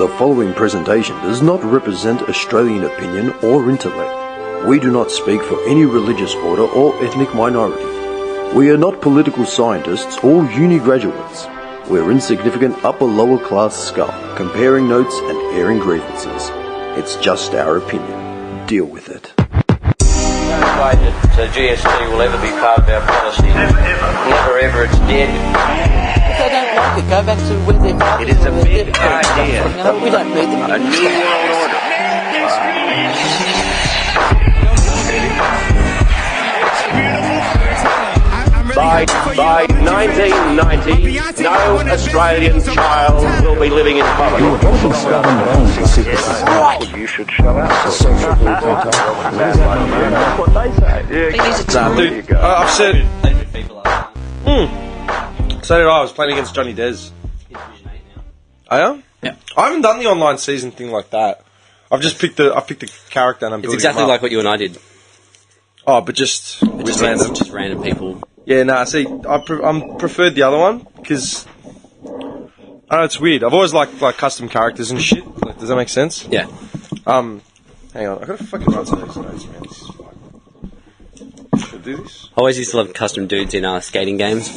The following presentation does not represent Australian opinion or intellect. We do not speak for any religious order or ethnic minority. We are not political scientists or uni graduates. We're insignificant upper-lower class scum, comparing notes and airing grievances. It's just our opinion. Deal with it. No way that GST will ever be part of our policy. Never ever. Never ever, it's dead. If they don't like it, go back to where they're from. It is a big idea. We don't need them. A new world order. By 1990, no Australian child will be living in poverty. You should show out. That's what they say. Dude, I've said. So did I. I was playing against Johnny Dez. I am? Yeah. I haven't done the online season thing like that. I've just picked the character and I'm It's building exactly him up. like what you and I did. Oh, but just with random. Just random people. Yeah, nah. See, I preferred the other one because I don't know, it's weird. I've always liked like custom characters and shit. Like, does that make sense? Yeah. Hang on. I gotta fucking run some of these notes, man. This is fucking. Should I do this? I always used to love custom dudes in skating games.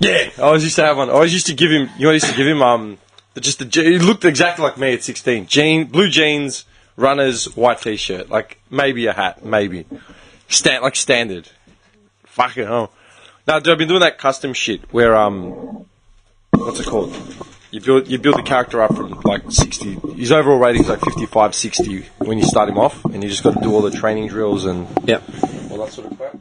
Yeah, I always used to have one. I always used to give him. You know, I used to give him he looked exactly like me at 16. Blue jeans, runners, white t-shirt, like maybe a hat, maybe standard. Fucking hell. No, dude, I've been doing that custom shit where what's it called? You build the character up from like 60. His overall rating's like 55, 60 when you start him off, and you just got to do all the training drills and Yep. all that sort of crap.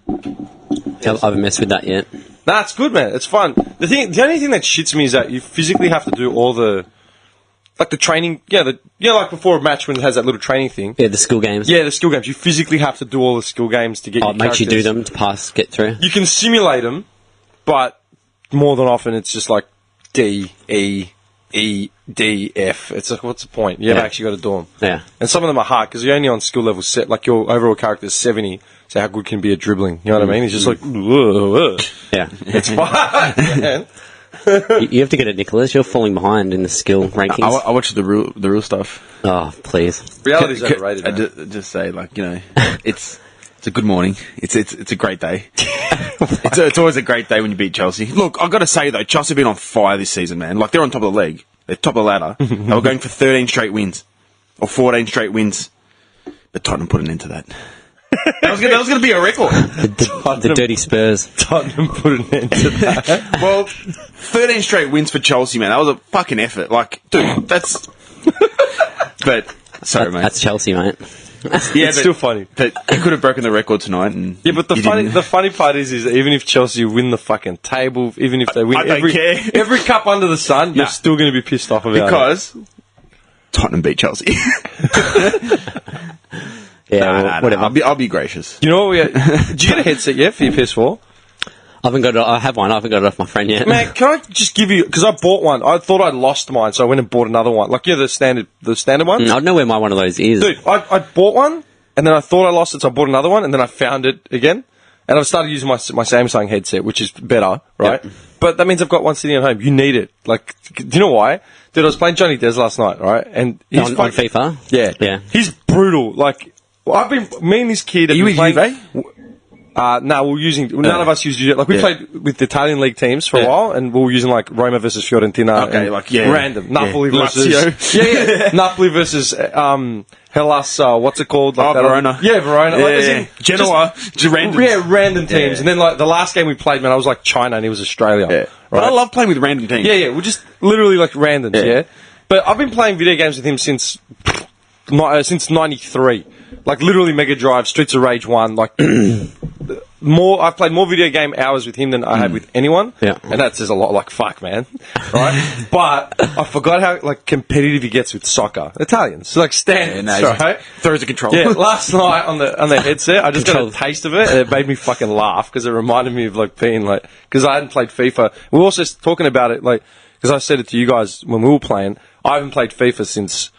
I haven't messed with that yet. Nah, it's good, man. It's fun. The only thing that shits me is that you physically have to do all the, like the training. Yeah, like before a match when it has that little training thing. Yeah, the skill games. Yeah, the skill games. You physically have to do all the skill games to get. Oh, your it makes you do characters. them to get through. You can simulate them, but more than often it's just like D, E, E, D, F. It's like, what's the point? You haven't actually got to do them. Yeah. And some of them are hard because you're only on skill level set. Like your overall character is 70. So how good can be at dribbling? You know what I mean? He's just like, Yeah. it's fine, man. You have to get it, Nicholas. You're falling behind in the skill rankings. I watch the real stuff. Oh, please. Reality's overrated, I man. just say, like, you know, it's a good morning. It's a great day. it's always a great day when you beat Chelsea. Look, I've got to say though, Chelsea have been on fire this season, man. Like, they're on top of the league. They're top of the ladder. They were going for 13 straight wins or 14 straight wins, but Tottenham put an end to that. That was going to be a record. The dirty Spurs. Tottenham put an end to that. Well, 13 straight wins for Chelsea, man. That was a fucking effort. Like, dude, that's... But, sorry, mate. That's Chelsea, mate. Yeah, It's still funny. But he could have broken the record tonight. And Yeah, but he didn't. the funny part is that even if Chelsea win the fucking table, even if they win I don't care. every cup under the sun, you're still going to be pissed off about it. Because Tottenham beat Chelsea. Yeah, whatever. I'll be gracious. You know what? Did you get a headset yet for your PS4? I have one. I haven't got it off my friend yet. Man, can I just give you... Because I bought one. I thought I'd lost mine, so I went and bought another one. Like, yeah, the standard one. I don't know where my one of those is. Dude, I bought one, and then I thought I lost it, so I bought another one, and then I found it again. And I've started using my Samsung headset, which is better, right? Yep. But that means I've got one sitting at home. You need it. Like, do you know why? Dude, I was playing Johnny Dez last night, right? And he's On FIFA? Yeah. Yeah. He's brutal. Like, me and this kid... Are you with Juve? No, we're using... None of us use Juve. Like, we played with the Italian league teams for a while, and we were using, like, Roma versus Fiorentina. Okay, and like, yeah. Random. Napoli Yeah. versus... Lazio. Yeah. Napoli versus... Hellas, what's it called? Like Verona. Yeah, Verona. Like, as in, Genoa. Just random. Yeah, random teams. Yeah. And then, like, the last game we played, man, I was like China and he was Australia. Yeah. Right? But I love playing with random teams. Yeah, we're just literally like randoms, yeah. But I've been playing video games with him since 93. Like, literally Mega Drive, Streets of Rage 1, like... I've played more video game hours with him than I had with anyone. Yeah. And that says a lot, like, fuck, man. Right? But I forgot how, like, competitive he gets with soccer. Italians. Like, standards, right? Throws a control. Yeah, last night on the headset, I just got a taste of it, and it made me fucking laugh, because it reminded me of, like, being, like... Because I hadn't played FIFA. We were also talking about it, like... Because I said it to you guys when we were playing, I haven't played FIFA since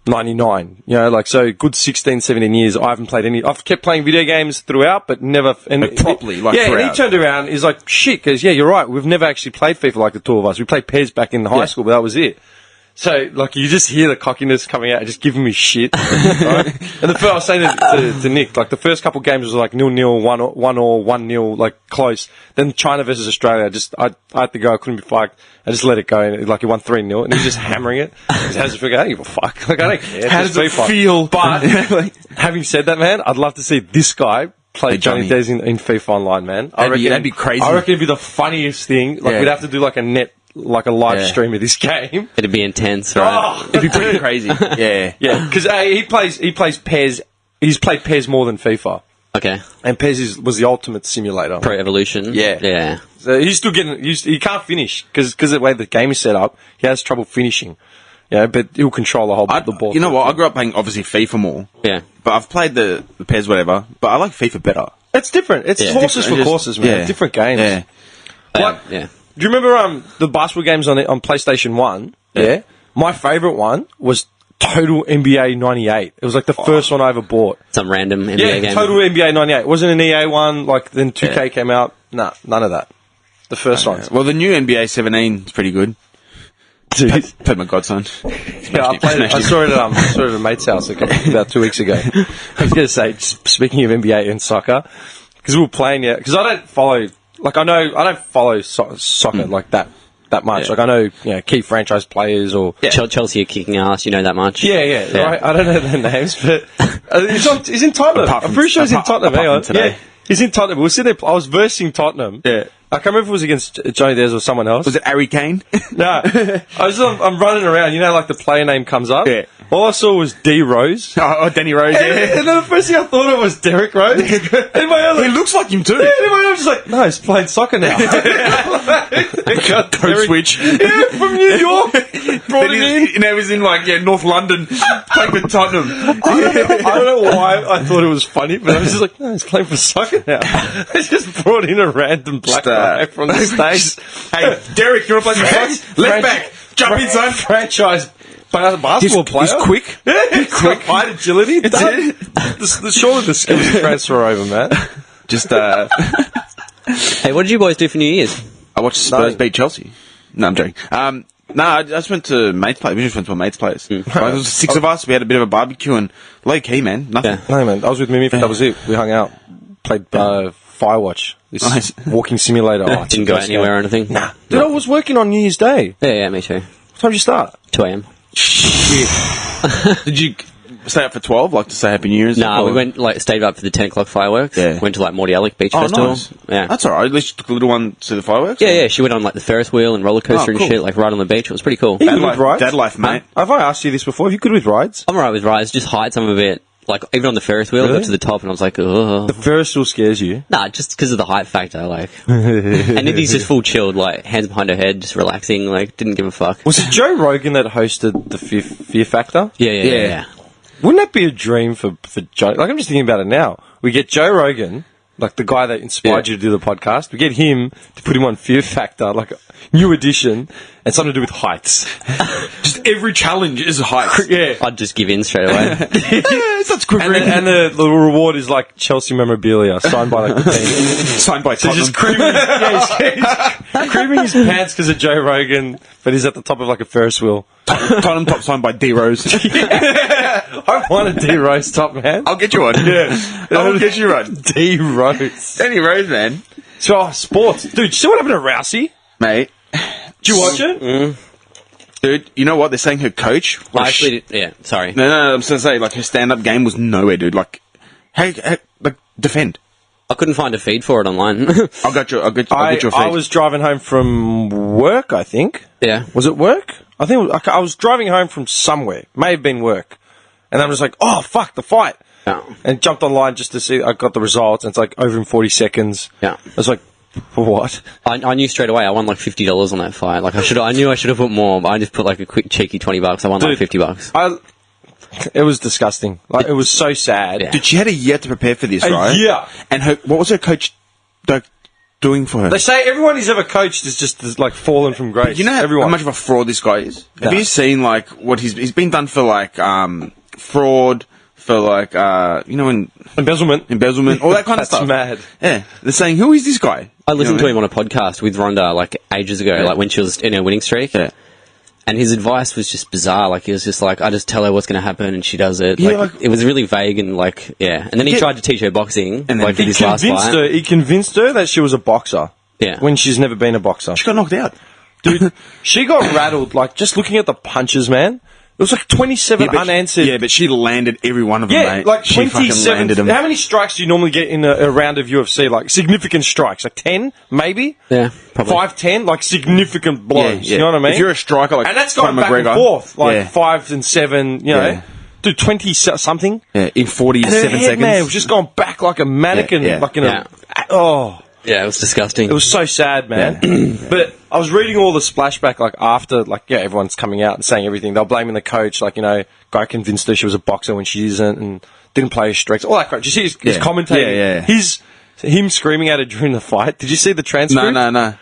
99. You know, like, so good 16, 17 years, I haven't played any... I've kept playing video games throughout, but never... Like properly, like, yeah, throughout. and he turned around, he's like, shit, because, yeah, you're right, we've never actually played FIFA like the two of us. We played PES back in high school, but that was it. So, like, you just hear the cockiness coming out, just giving me shit. Right? And the first, I was saying to Nick, like, the first couple of games was like 0-0, 1-0, like, close. Then China versus Australia, I had to go, I couldn't be fucked. I just let it go, and like, he won 3-0, and he was just hammering it. How does it feel? I don't give a fuck. Like, I don't care. How does it feel? But, having said that, man, I'd love to see this guy play Johnny Des in FIFA Online, man. That'd be crazy. I reckon it'd be the funniest thing. Like, we'd have to do like a live stream of this game. It'd be intense, right? Oh, It'd be pretty crazy. Yeah. yeah, because he plays PES. He's played PES more than FIFA, Okay. and PES was the ultimate simulator. Pro Evolution. Yeah. Yeah. So he's still getting. He can't finish because of the way the game is set up. He has trouble finishing. Yeah, but he'll control the ball. You know what? I grew up playing, obviously, FIFA more. Yeah. But I've played the PES, whatever. But I like FIFA better. It's different. It's horses for courses, man. Yeah. Different games. Yeah. Like, Yeah. do you remember the basketball games on PlayStation 1? Yeah. My favourite one was Total NBA 98. It was like the first one I ever bought. Some random NBA game. Total NBA 98. It wasn't an EA one, like then 2K came out. Nah, none of that. The first one. Well, the new NBA 17 is pretty good. Dude. Played my godson. Yeah, I played it. I saw it at a mate's house about 2 weeks ago. I was going to say, speaking of NBA and soccer, because we were playing it, because I don't follow, like I don't follow soccer like that much. Yeah. Like I know, key franchise players or Chelsea are kicking ass, you know that much. Yeah. Right? I don't know their names, but he's in Tottenham. I'm pretty sure he's in Tottenham. Hang on. Today. Yeah, he's in Tottenham. We were sitting there. I was versing Tottenham. Yeah. I can't remember if it was against Johnny Des or someone else. Was it Harry Kane? No. I'm running around. You know, like the player name comes up. Yeah. All I saw was D Rose. Oh, Danny Rose, yeah. And then the first thing I thought of was Derek Rose. And He looks like him too. I was just like, no, he's playing soccer now. Code switch. Yeah, from New York. Brought him in. And he was in North London playing for Tottenham. I don't know why I thought it was funny, but I was just like, no, he's playing for soccer now. I just brought in a random black guy from the States. Hey, Derek, you want to play some soccer? Left back. Jump in, son. Franchise basketball player. He's quick. Yeah, he's quick. Height, agility. Done. Surely the skills transfer over, man. Just, Hey, what did you boys do for New Year's? I watched Spurs beat Chelsea. No, I'm joking. I just went to mate's place. We just went to a mate's place. There was 6 of us. We had a bit of a barbecue and low key, man. Nothing. Yeah. No, man. I was with Mimi. That was it. We hung out. Played Firewatch. This Nice. walking simulator. Oh, Didn't go anywhere or anything? Nah. Dude, I was working on New Year's Day. Yeah, me too. What time did you start? 2 a.m. Did you stay up for 12, like to say Happy New Year's? No, we Or- went, stayed up for the 10 o'clock fireworks. Yeah. Went to Morty Alec Beach Oh, Festival. nice. Yeah. That's alright. At least you took the little one to the fireworks? Yeah, she went on the Ferris wheel and roller coaster Oh, cool. and shit, right on the beach. It was pretty cool. You Dad good with rides? Dad life, mate. Have I asked you this before? Are you good with rides? I'm alright with rides, just heights I'm a bit, even on the Ferris wheel, I Really? got to the top and I was like, ugh. The Ferris still scares you. Nah, just because of the height factor, And Nikki's just full chilled, hands behind her head, just relaxing, didn't give a fuck. Was it Joe Rogan that hosted the Fear Factor? Yeah. Wouldn't that be a dream for Joe? Like, I'm just thinking about it now. We get Joe Rogan, like the guy that inspired you to do the podcast. We get him to put him on Fear Factor, like a new edition, and something to do with heights. Just every challenge is a height. Yeah. I'd just give in straight away. That's quivering. And the reward is like Chelsea memorabilia signed by the team. Signed by So Tottenham. just he's creaming his pants because of Joe Rogan, but he's at the top of like a Ferris wheel. Tottenham top signed by D Rose. I want a D Rose top, man. I'll get you one. Yeah. I'll get you one. D Rose. Danny Rose, man. So, sports. Dude, you see what happened to Rousey? Mate. Did you watch it? Dude, you know what? They're saying her coach... I actually sorry. No, I'm just going to say, her stand-up game was nowhere, dude. Defend. I couldn't find a feed for it online. I'll get your feed. I was driving home from work, I think. Yeah. Was it work? I think I was driving home from somewhere. May have been work. And I'm just like, oh, fuck, the fight. Yeah. And jumped online just to see. I got the results, and it's like over in 40 seconds. Yeah. I was like, for what? I knew straight away I won $50 on that fight. I knew I should have put more, but I just put a quick cheeky $20. I won $50. It was disgusting. It was so sad. Yeah. Dude, she had a year to prepare for this, right? Yeah. And what was her coach doing for her? They say everyone he's ever coached is just fallen from grace. You know everyone. how much of a fraud this guy is? No. Have you seen what he's been done for fraud, for embezzlement, all that kind of stuff? That's mad. Yeah, they're saying, who is this guy? I listened to him on a podcast with Rhonda ages ago, when she was in her winning streak. Yeah. And his advice was just bizarre. Like, he was just like, I just tell her what's going to happen and she does it. Yeah, Like, it was really vague and, like, yeah. And then he tried to teach her boxing, And then like, in He his last convinced fight. her. He convinced her that she was a boxer. Yeah. When she's never been a boxer. She got knocked out. Dude, she got rattled. Like, just looking at the punches, man. It was like 27 unanswered. Yeah, but she landed every one of them, Yeah, mate. like she fucking 27. landed them. How many strikes do you normally get in a round of UFC? Like, significant strikes? Like 10, maybe? Yeah, probably. 5, 10? Like, significant blows. Yeah. You know what I mean? If you're a striker, like and that's Conor going back McGregor, and forth. Like, yeah. 5 and 7, you know. Yeah. Dude, 20 something. Yeah, in 47 And her head, seconds. man, was just going back like a mannequin. Yeah, yeah. Like in Yeah. Oh. Yeah, it was disgusting. It was so sad, man. But I was reading all the splashback, like, after, like, yeah, everyone's coming out and saying everything. They were blaming the coach, like, you know, guy convinced her she was a boxer when she isn't and didn't play her strengths. All that crap. Did you see his commentating? Yeah. Him screaming at her during the fight. Did you see the transcript? No. Man.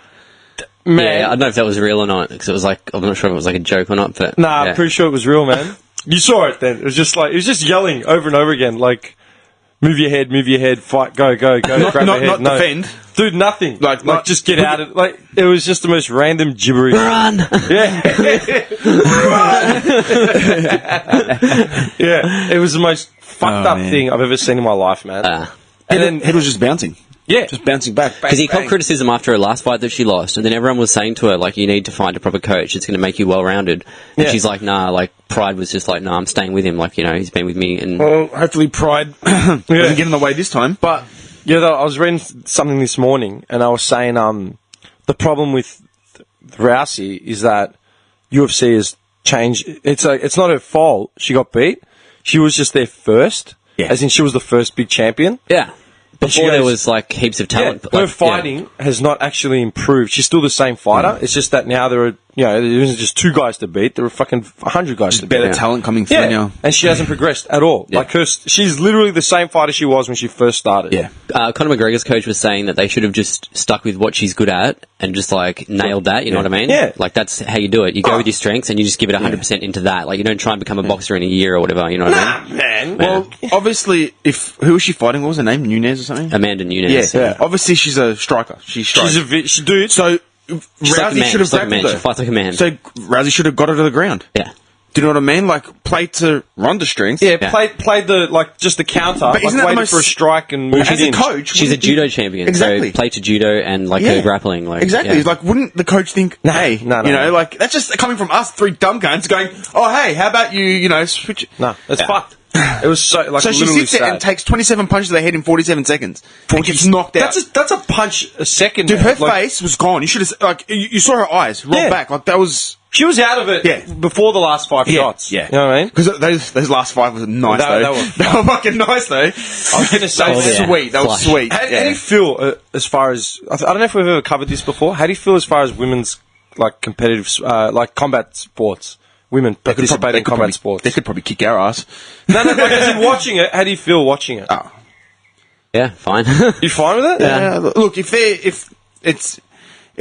Yeah, I don't know if that was real or not, because it was like, I'm not sure if it was like a joke or not, but... Nah, yeah. I'm pretty sure it was real, man. You saw it then. It was just like, he was just yelling over and over again, like, move your head, fight, go, grab her head. Not defend. Dude, nothing. Like, just get out of like, it was just the most random gibberish. Run! Yeah. Yeah. It was the most fucked up man. thing I've ever seen in my life, man. And then head was just bouncing. Yeah. Just bouncing back. Because he caught criticism after her last fight that she lost, and then everyone was saying to her, like, you need to find a proper coach, it's going to make you well-rounded. And Yeah. she's like, nah, like, Pride was just like, nah, I'm staying with him, like, you know, he's been with me, and... Well, hopefully Pride doesn't get in the way this time. But yeah, though, I was reading something this morning, and I was saying the problem with Rousey is that UFC has changed. It's not her fault. She got beat. She was just there first, as in she was the first big champion. Yeah. And she Before there goes- was, like, heaps of talent. Her like, fighting has not actually improved. She's still the same fighter. It's just that now there are, you know, there isn't just 2 guys to beat. There are fucking 100 guys to beat. Better talent coming through Yeah, now. and she hasn't progressed at all. Yeah. Like she's literally the same fighter she was when she first started. Yeah. Conor McGregor's coach was saying that they should have just stuck with what she's good at and just, like, nailed that, you know what I mean? Yeah. Like, that's how you do it. You go with your strengths and you just give it 100% into that. Like, you don't try and become a boxer in a year or whatever, you know what I mean? Man. Well, obviously, who was she fighting? What was her name? Nunez or something? Amanda Nunes. Yeah. Obviously, she's a striker. She strikes. She dude. So, She's like a Rousey man. should have She's like a man. grappled She her. fights like a man. So, Rousey should have got her to the ground. Yeah. Do you know what I mean? Like, play to Ronda's strengths. Yeah, Yeah. played the, like, just the counter. But Like, isn't that the waited most- for a strike and moved As it a in. coach, She's a wouldn't he- judo champion, Exactly. so play to judo and, like, her grappling. Like, Exactly. yeah. It's like, wouldn't the coach think, hey, no, you know, no. like, that's just coming from us 3 dumb cunts going, oh, hey, how about you know, switch it? No, it's fucked. It was so, like, So she literally sits there sad. and takes 27 punches to the head in 47 seconds. And gets knocked out. That's a punch a second. Dude, man. her Like, face was gone. You should have, like, you saw her eyes roll Yeah. back. Like, that was... She was out of it Yeah. before the last 5 shots. Yeah. You know what I mean? Because those last 5 was nice, They though. were They were fucking nice, though. I was going to say, That was yeah. sweet. That was Flush. sweet. How do you feel as far as I don't know if we've ever covered this before? How do you feel as far as women's like competitive like combat sports? Women participate in combat sports. They could probably kick our ass. No, like as in watching it. How do you feel watching it? Oh. Yeah, fine. You fine with it? Yeah. Look, if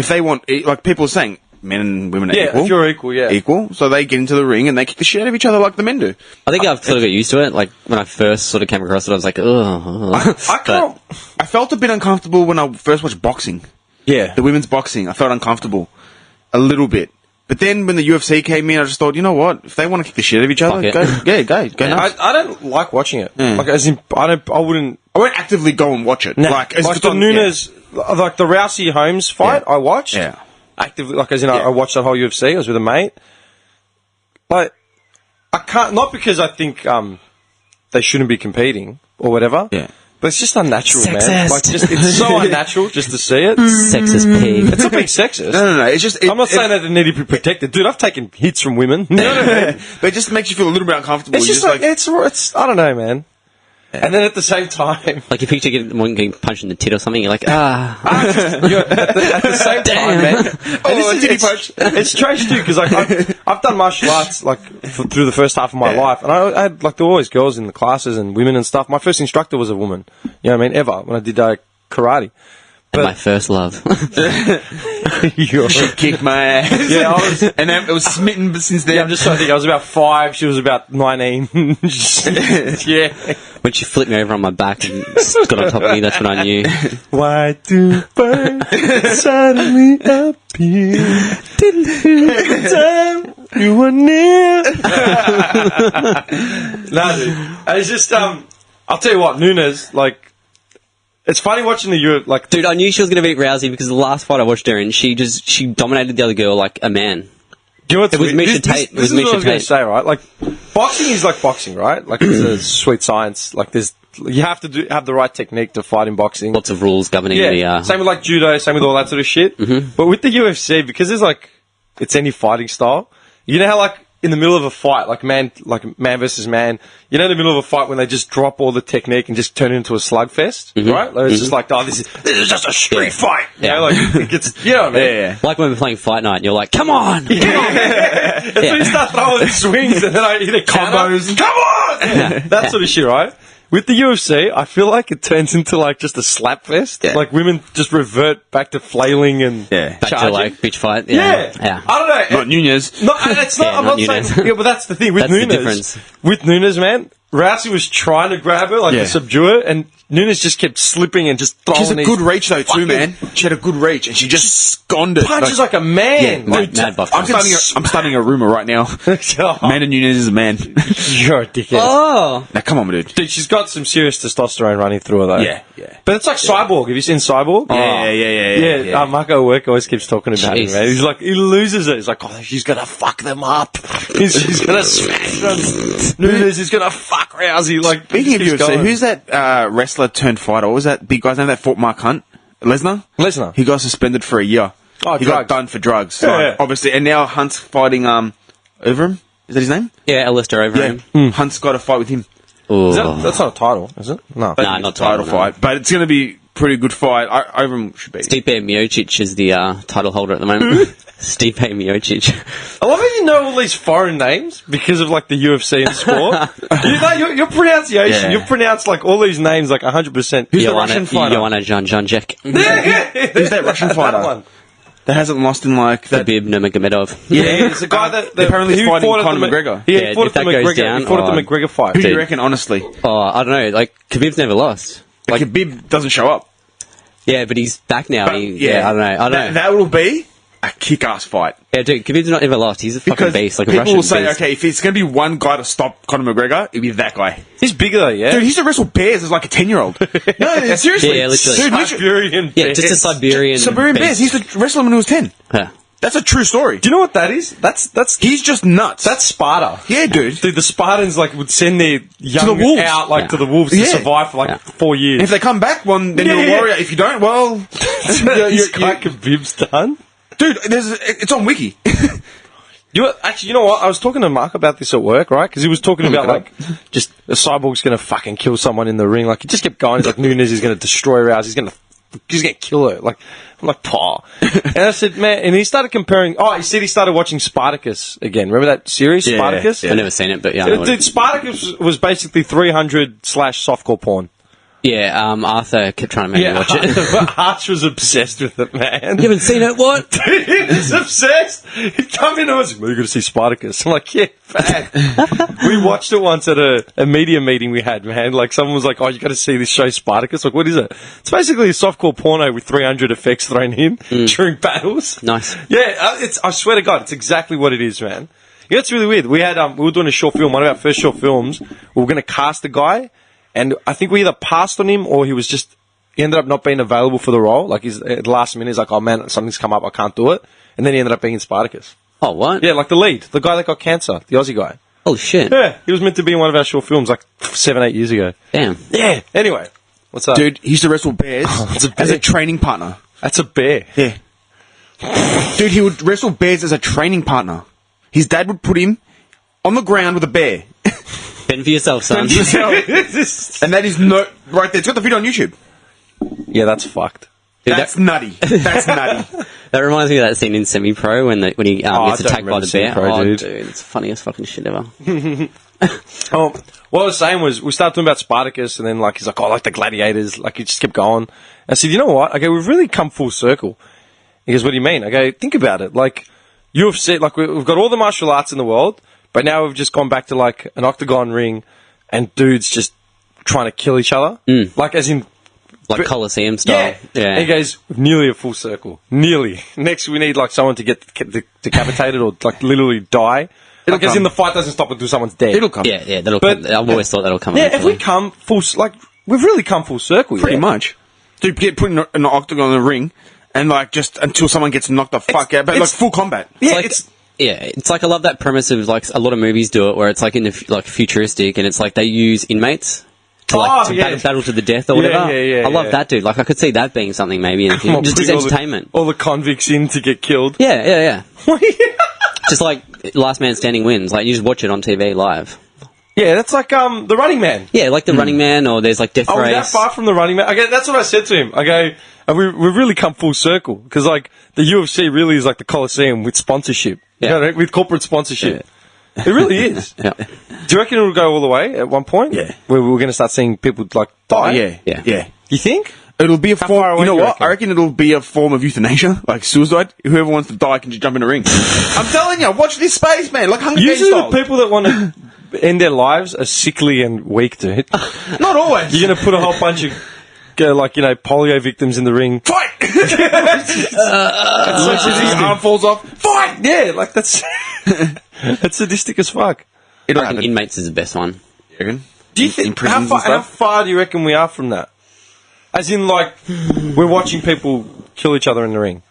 they want, like people are saying, men and women are Yeah, equal. if you're equal, yeah. Equal. So they get into the ring and they kick the shit out of each other like the men do. I think I've sort of got used to it. Like, when I first sort of came across it, I was like, ugh. I can't. I felt a bit uncomfortable when I first watched boxing. Yeah. The women's boxing. I felt uncomfortable. A little bit. But then when the UFC came in, I just thought, you know what? If they want to kick the shit out of each other, Fuck go it. nuts. I don't like watching it. Like as in, I wouldn't. I won't actively go and watch it. Nah, Like the Nunes, like the Rousey Holmes fight, Yeah. I watched. Yeah. Actively, like as in, Yeah. I watched that whole UFC. I was with a mate. Like, I can't, not because I think they shouldn't be competing or whatever. Yeah. But it's just unnatural, man. Sexist. Like, just it's so unnatural just to see it. Sexist pig. It's not being sexist. No. It's just. I'm not saying that they need to be protected, dude. I've taken hits from women. You know what I mean? But it just makes you feel a little bit uncomfortable. It's You're just like it's. I don't know, man. And then at the same time, Like, you picture one getting punched in the tit or something, you're like, ah. you're at the same time, man. And it's strange too because like I've done martial arts like through the first half of my life, and I had like there were always girls in the classes and women and stuff. My first instructor was a woman. You know what I mean? Ever when I did karate. And my first love. She kicked my ass. Yeah, I was. And then it was smitten since then. Yeah, I'm just trying to think. I was about 5. She was about 19. Yeah. When she flipped me over on my back and got on top of me, that's when I knew. Why do birds suddenly appear every time you were near? No, dude. It's just, I'll tell you what, Nunes, like, it's funny watching the Euro, like... Dude, I knew she was going to beat Rousey because the last fight I watched her in, she dominated the other girl like a man. Do you know what's It was weird? Misha Tate. This is what I was going to say, right? Like, boxing is like boxing, right? Like, it's a sweet science. Like, you have to have the right technique to fight in boxing. Lots of rules governing the... Same with like judo, same with all that sort of shit. Mm-hmm. But with the UFC, because there's like, it's any fighting style. You know how like in the middle of a fight, like man versus man, you know, in the middle of a fight when they just drop all the technique and just turn it into a slugfest, right? Like, it's just like, oh, this is just a street fight. You know, like it gets, you know what I mean? Yeah. Like when we're playing Fight Night and you're like, come on! Come on! And so you start throwing swings and then I hit a combos. Come on! That sort of shit, right? With the UFC, I feel like it turns into like just a slap fest. Yeah. Like women just revert back to flailing and Back to charging. like bitch fight. Yeah. I don't know. Not Nunez. No, it's not. Yeah, I'm not not Nunes. saying. Yeah, but that's the thing with That's the Nunes. difference. With Nunes, man, Rousey was trying to grab her, like Yeah. to subdue her, and Nunes just kept slipping and just throwing. She's a these good reach though too, fucking man. She had a good reach and she just sconed it. punches like a man. Mad buff. I'm starting a rumor right now. Amanda Nunez is a man. You're a dickhead. Oh! Now come on, dude. Dude, she's got some serious testosterone running through her, though. Yeah. But it's like Cyborg. Have you seen Cyborg? Yeah. Marco Work always keeps talking about Jesus. him, man. He's like, he loses it. He's like, oh, she's gonna fuck them up. She's gonna smash them. Nunes is gonna fuck Rousey. Like, Speaking of keeps UFC, going. who's that wrestler turned fighter? What was that big guy's name that fought Mark Hunt? Lesnar? He got suspended for a year. Oh, he drugs. got done for drugs. Yeah, Like, yeah. obviously, and now Hunt's fighting Overeem. Is that his name? Yeah, Alistair over him. Hunt's got a fight with him. Ooh. That's not a title, is it? No. Nah, not Title no. fight, but it's going to be pretty good fight. Overeem should be. Stipe Miocic is the title holder at the moment. Stipe Miocic. I love how you know all these foreign names because of like the UFC and sport. Your pronunciation, Yeah. you pronounce like all these names like 100%. Who's the Russian fighter? Joanna Janjek. Who's that Russian fighter? one. That hasn't lost in like that. Habib Nurmagomedov. Yeah, it's a guy that apparently he fighting fought at Conor the McGregor. Yeah, Yeah, he fought if at the that goes McGregor. down, He fought at the McGregor fight. Who do you reckon, honestly? Oh, I don't know. Like, Khabib's never lost. Like, Khabib doesn't show up. Yeah, but he's back now. But, I don't know. That will be a kick-ass fight. Yeah, dude, Khabib's not ever lost. He's a fucking Because beast, like a people Russian will say, beast. okay, if it's going to be one guy to stop Conor McGregor, it'll be that guy. He's bigger though, yeah? Dude, he used to wrestle bears as like a 10-year-old. No, seriously. Yeah, literally. Dude, literally. Siberian Yeah, bears. just a Siberian Bears. He used to wrestle him when he was 10. Yeah. That's a true story. Do you know what that is? That's He's just nuts. That's Sparta. Yeah, dude. Dude, the Spartans like would send their young the wolves. out like Yeah. to the wolves to Yeah. survive for like 4 years. And if they come back, then you're a Yeah. warrior. If you don't, well... This guy Khabib's done. Dude, it's on Wiki. You know what? I was talking to Mark about this at worok, right? Because he was talking about like just a cyborg's going to fucking kill someone in the ring. Like he just kept going. He's like Nunes is going to destroy Rousey. He's going to kill her. Like I'm like, paw. And I said, man. And he started comparing. Oh, he said he started watching Spartacus again. Remember that series, Yeah, Spartacus? I've never seen it, but yeah. I know what Dude, it- Spartacus was basically 300 / softcore porn. Yeah, Arthur kept trying to make me watch it. Arch was obsessed with it, man. You haven't seen it? What? He was obsessed. He'd come in and was like, well, you're going to see Spartacus. I'm like, yeah, bad. We watched it once at a media meeting we had, man. Like, someone was like, oh, you got to see this show Spartacus. Like, what is it? It's basically a softcore porno with 300 effects thrown in during battles. Nice. Yeah, I swear to God, it's exactly what it is, man. Yeah, it's really weird. We were doing a short film, one of our first short films. We were going to cast a guy. And I think we either passed on him or he ended up not being available for the role. Like, at the last minute, he's like, oh man, something's come up, I can't do it. And then he ended up being in Spartacus. Oh, what? Yeah, like the lead, the guy that got cancer, the Aussie guy. Holy shit. Yeah, he was meant to be in one of our short films like 7-8 years ago. Damn. Yeah, anyway, what's up? Dude, he used to wrestle bears as a training partner. That's a bear. Yeah. Dude, he would wrestle bears as a training partner. His dad would put him on the ground with a bear. Fend for yourself, son. And that is right there. It's got the video on YouTube. Yeah, that's fucked. Dude, That's nutty. That's nutty. That reminds me of that scene in Semi-Pro when he gets I don't attacked by remember the bear. Semi-Pro, Oh, dude. dude, it's the funniest fucking shit ever. Oh, what I was saying was, we started talking about Spartacus, and then like he's like, oh, I like the gladiators. Like he just kept going. I said, you know what? Okay, we've really come full circle. He goes, what do you mean? Okay, think about it. Like UFC, like we've got all the martial arts in the world, but now we've just gone back to like an octagon ring, and dudes just trying to kill each other. Like, as in... Like Colosseum style. And he goes, nearly a full circle. Nearly. Next, we need, like, someone to get decapitated or, like, literally die. Like, as in the fight doesn't stop until someone's dead. It'll come. Yeah, that'll come. I've always thought that'll come. Yeah, eventually. if we come full... Like, we've really come full circle. Pretty much. Dude, put in an octagon in a ring and, like, just until someone gets knocked the fuck out. But, like, full combat. Yeah, it's like I love that premise of like a lot of movies do it where it's like in the like futuristic and it's like they use inmates to battle to the death or whatever. I love that, dude. Like I could see that being something maybe in the future. Just as entertainment. All the convicts in to get killed. Yeah. Just like Last Man Standing wins. Like you just watch it on TV live. Yeah, that's like the Running Man. Yeah, like the Running Man, or there's like Death Race. That far from the Running Man. Okay, that's what I said to him. I go, and we've really come full circle because like the UFC really is like the Colosseum with sponsorship. Yeah. You know, with corporate sponsorship. Yeah. It really is. Yeah. Do you reckon it'll go all the way at one point? Yeah. Where we're going to start seeing people like die? Yeah. You think? It'll be a far form. away You know do you what? reckon? I reckon it'll be a form of euthanasia, like suicide. Whoever wants to die can just jump in a ring. I'm telling you, watch this space, man. Like Hunger Games Usually style. the people that want to end their lives are sickly and weak, dude. Not always. You're going to put a whole bunch of polio victims in the ring. Fight! His arm falls off. Fight! Yeah, like that's that's sadistic as fuck. I reckon Inmates is the best one. You reckon? Do you In think prisons and how stuff? far do you reckon we are from that? As in, like, we're watching people kill each other in the ring.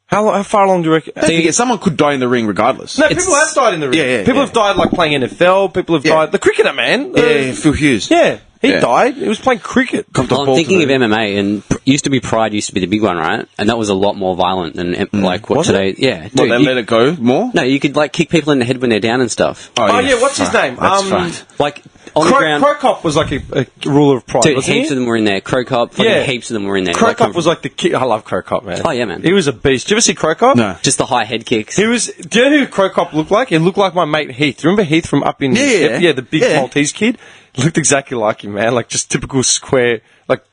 How far along do you reckon? Someone could die in the ring regardless. No, people have died in the ring. People have died like playing NFL. People have died. The cricketer, man. Phil Hughes. Yeah, he died. He was playing cricket. I'm thinking of MMA, and used to be Pride used to be the big one, right? And that was a lot more violent than like what Was today. it? Yeah, What, they let it go more? No, you could like kick people in the head when they're down and stuff. Oh yeah, what's his name? That's right. Like on the ground. Crow Cop was like a ruler of Pride. Dude, wasn't heaps he? of them were in there. Crow Cop, fucking heaps of them were in there. Crow Like, Cop was like the kid. I love Crow Cop, man. Oh, yeah, man. He was a beast. Did you ever see Crow Cop? No. just the high head kicks. He was. Do you know who Crow Cop looked like? He looked like my mate Heath. Remember Heath from up in the big Maltese kid? Looked exactly like him, man. Like just typical square. Like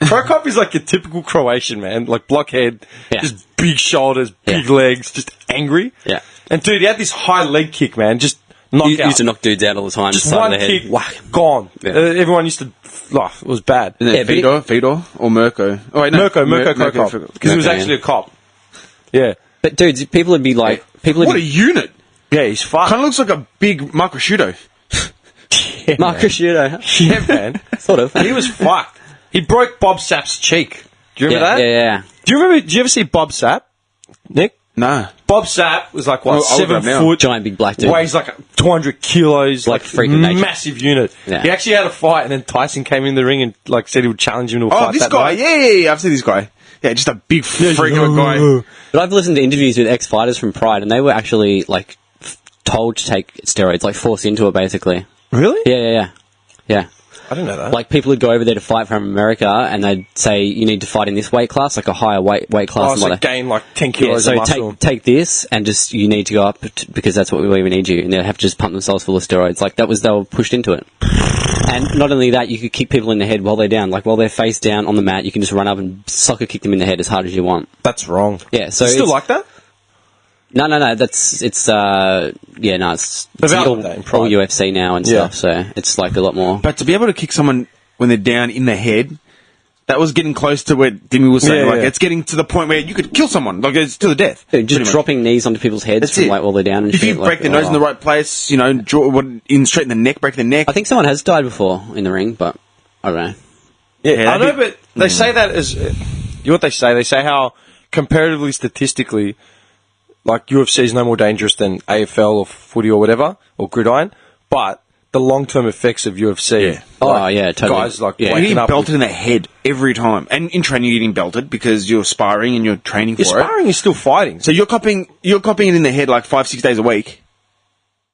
Crow Cop is like a typical Croatian man. Like blockhead, just big shoulders, big legs, just angry. Yeah. And dude, he had this high leg kick, man. Just knock He out. used to knock dudes out all the time. Just side one of the head. kick, gone. Yeah. Everyone used to. Oh, it was bad. Isn't it Fedor or Mirko? Oh, wait, no. Mirko Crow Cop, because he was Mirko, actually a cop. Yeah. But dudes, people would be like, What a unit! Yeah, he's fucked. Kind of looks like a big Mark Prosciutto. Yeah, Marcus Shooter. Yeah, man. Sort of. He was fucked. He broke Bob Sapp's cheek. Do you remember that? Yeah. Do you remember? Did you ever see Bob Sapp, Nick? No. Bob Sapp was like, what, I'll 7 look it up now. foot, Giant big black dude. weighs like 200 kilos, Like freak of nature. massive unit. Yeah. He actually had a fight, and then Tyson came in the ring and like said he would challenge him to a fight. Oh, this that guy. night. Yeah. I've seen this guy. Yeah, just a big freak of a guy. But I've listened to interviews with ex-fighters from Pride, and they were actually like told to take steroids, like forced into it, basically. Really? Yeah. I didn't know that. Like people would go over there to fight from America, and they'd say you need to fight in this weight class, like a higher weight class. Oh, and so what gain like 10 yeah, kilos so of muscle. take this, and just you need to go up because that's what we need you, and they'd have to just pump themselves full of steroids. Like that was they were pushed into it. And not only that, you could kick people in the head while they're down, like while they're face down on the mat. You can just run up and soccer kick them in the head as hard as you want. That's wrong. Yeah, so You still it's- like that? No. It's it's all UFC now and Yeah. stuff. So it's like a lot more. But to be able to kick someone when they're down in the head, that was getting close to what Dimi was saying. Yeah, like yeah. it's getting to the point where you could kill someone, like it's to the death. Dude, just pretty much. dropping knees onto people's heads That's from, it. like while they're down and If shit. you break their nose in the right place, in straight in the neck, break their neck. I think someone has died before in the ring, but I don't know. Yeah, I that'd know, be- but they say that as you know what they say. They say how comparatively, statistically, like UFC is no more dangerous than AFL or footy or whatever or gridiron, but the long-term effects of UFC. Yeah. Oh, yeah, totally. Guys like Yeah. You're waking getting up belted with- in the head every time, and in training you're getting belted because you're sparring and you're training for Your it. sparring is still fighting. So you're copying it in the head like 5-6 days a week.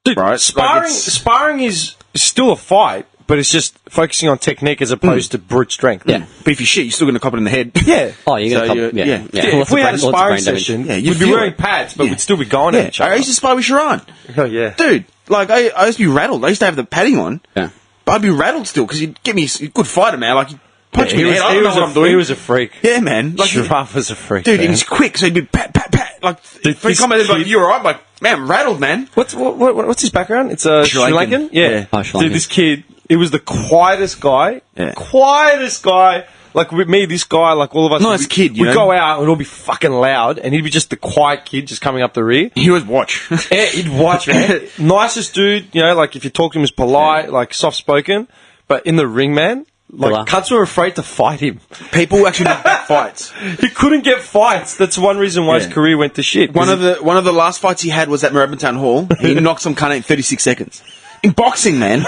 Dude, Right, Sparring, like it's- sparring is still a fight, but it's just focusing on technique as opposed to brute strength. Yeah. But if you shit, you're still going to cop it in the head. Yeah. Oh, you're So gonna you're- yeah. Yeah, Lots if we of had a brain- lots of sparring brain damage. session, Yeah, you'd we'd be feel wearing it. pads, but Yeah. we'd still be going at each I other. used to spar with Sharon. Oh, yeah. Dude, like, I used to be rattled. I used to have the padding on. Yeah. But I'd be rattled still because he'd give me a good fighter, man. Like, he'd punch Yeah, me in the head. I don't know what I'm doing. He was a freak. Yeah, man. Like, Giraffe was a freak. dude, man. and he's quick, so he'd be pat, pat, pat. Like, Dude, three this comments like, kid- you alright? I'm like, man, I'm rattled, man. What's his background? It's Sri Sri Lankan. Lankan? Yeah. Oh, Sri Dude, Lankan. this kid, It was the quietest guy. Yeah. Quietest guy. Like with me, this guy, like all of us. Nice kid, you We'd know? go out and it'd all be fucking loud, and he'd be just the quiet kid just coming up the rear. He would watch. Yeah, he'd watch, man. Nicest dude, you know, like if you talk to him, he's polite, like soft spoken. But in the ring, man, like Relax. cunts were afraid to fight him. People actually knock back fights. He couldn't get fights. That's one reason why his career went to shit. One of the last fights he had was at Maribyrnong Town Hall. He knocked some cunt out in 36 seconds. In boxing, man.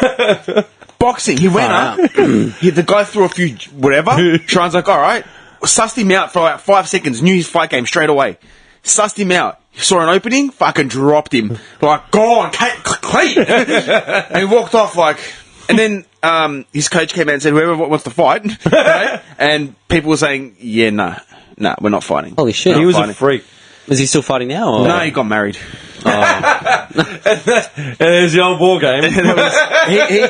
Boxing. He went up. The guy threw a few whatever. Sharon's like, all right. Sussed him out for like 5 seconds. Knew his fight game straight away. Sussed him out. Saw an opening. Fucking dropped him. Like, go on, clean. And he walked off like... And then his coach came out and said, whoever wants to fight. Right? And people were saying, yeah, nah, we're not fighting. Holy shit. He was fighting. a freak. Is he still fighting now? Or? No, he got married. And there's the old ball game.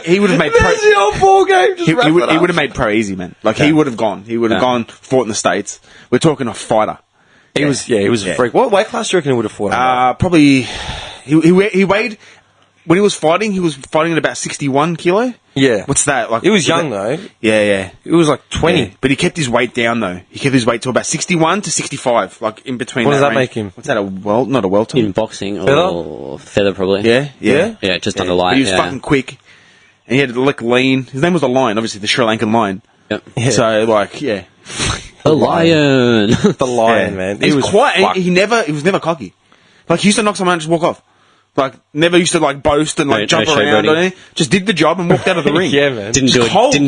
He would have made pro. There's the old ball game. Just He wrap it would up. have made pro easy, man. Like he would have gone. He would have gone, fought in the States. We're talking a fighter. He was a freak. What weight class do you reckon he would have fought? Probably. He weighed. When he was fighting at about 61 kilo. Yeah. What's that? Like He was young though. Yeah. He was like 20. Yeah. But he kept his weight down though. He kept his weight to about 61 to 65, like in between. What does that range. make him? What's that? Not a welter. In boxing or feather probably. Yeah. Yeah, just under light. But he was yeah. fucking quick, and he had like lean. His name was the Lion, obviously the Sri Lankan Lion. Yep. So like, yeah, The lion. The lion, Yeah. man. He was quiet. fucked. He was never cocky. Like he used to knock someone out and just walk off. Like never used to like boast and like No jump around showboating. or anything. Just did the job and walked out of the ring. Yeah, man. Didn't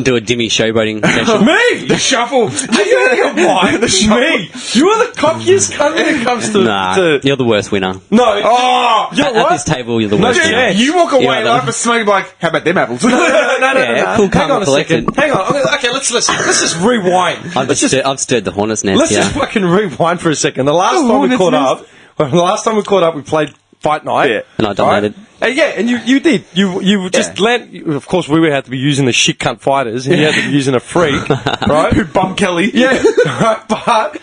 do a dimmy showboating session. Me? The shuffle. Are you out of your mind? Me? You are the cockiest cunt when it comes to... Nah, to you're the worst winner. no. Oh, You know At what? this table, you're the No worst winner. chance. you walk away Yeah, and no. I have a smoke like, how about them apples? No. Yeah, cool, Hang calm, on and a second. collected. Hang on. Okay, let's just rewind. I've stirred the hornet's nest. Let's Yeah. just fucking rewind for a second. The last time we caught up, we played Fight Night. Yeah. And I dominated. Yeah, and you did. You just of course, we had to be using the shit cunt fighters, and you had to be using a freak, right? Who bum Kelly? Yeah, right. But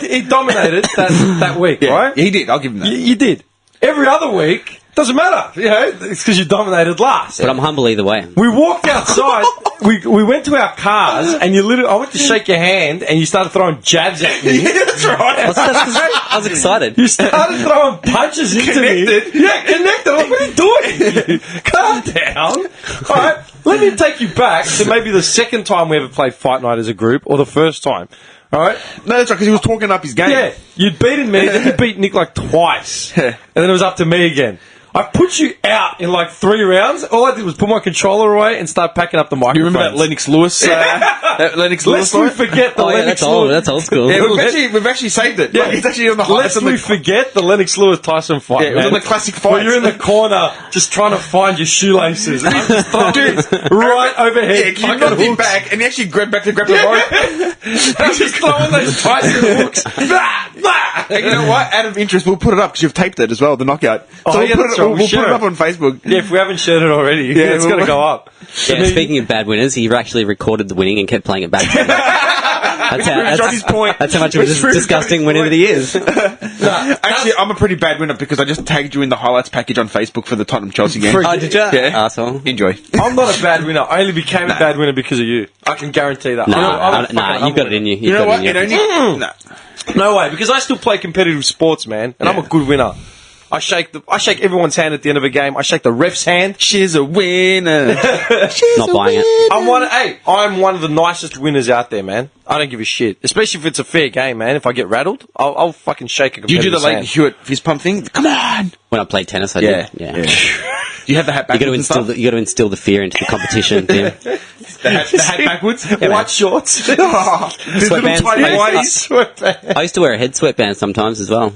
he dominated that week, Yeah, right? he did. I'll give him that. You did. Every other week, doesn't matter. You know, it's because you dominated last. But I'm humble either way. We walked outside. we went to our cars, and I went to shake your hand, and you started throwing jabs at me. That's right. I was excited. You started throwing punches into Connected. me. Yeah, connected. Like, what are you doing? Calm down. All right, let me take you back to maybe the second time we ever played Fight Night as a group, or the first time. All right. No, that's right, because he was talking up his game. Yeah, you'd beaten me, then you beat Nick like twice, and then it was up to me again. I put you out in like 3 rounds. All I did was put my controller away and start packing up the microphones. You remember that Lennox Lewis? That Lennox Lewis Lest we fight? forget the Oh, yeah, Lennox that's old. Lewis. That's old school. Yeah, we've actually saved it. Yeah. Like, it's actually on the highlights Lest of we the forget the Lennox Lewis Tyson fight. Yeah, it was man. on the classic Where fights. you're in the corner just trying to find your shoelaces. And he's just throwing this right overhead. Yeah, you fucking knocked him hooks. back, and he actually grabbed back to grab the rope. He's just throwing those Tyson hooks. And you know what? Out of interest, we'll put it up because you've taped it as well, the knockout. Oh, yeah, that's right, we'll we'll put share it up it. on Facebook. Yeah, if we haven't shared it already, Yeah, it's got to go up. Yeah, speaking of bad winners, he actually recorded the winning and kept playing it back. Proves Johnny's point. That's how much of a Which proves disgusting Johnny's winner point. that he is. Actually, I'm a pretty bad winner because I just tagged you in the highlights package on Facebook for the Tottenham Chelsea game. Freak. Oh, did you? Yeah. Arsehole. Enjoy. I'm not a bad winner. I only became a bad winner because of you. I can guarantee that. Nah, you got it in you. You know what? It only. Nah. No way, because I still play competitive sports, man, and I'm a good winner. I shake everyone's hand at the end of a game. I shake the ref's hand. She's a winner. Not buying it. I'm one of the nicest winners out there, man. I don't give a shit, especially if it's a fair game, man. If I get rattled, I'll fucking shake a Do you do the competitor's Leighton hand. Hewitt fist pump thing? Come on. When I played tennis, I Yeah. did. Yeah. You have the hat You backwards. got to instill the fear into the competition. Tim. the hat backwards. White shorts. These little Sweatbands. tiny whiteys. I used to wear a head sweatband sometimes as well.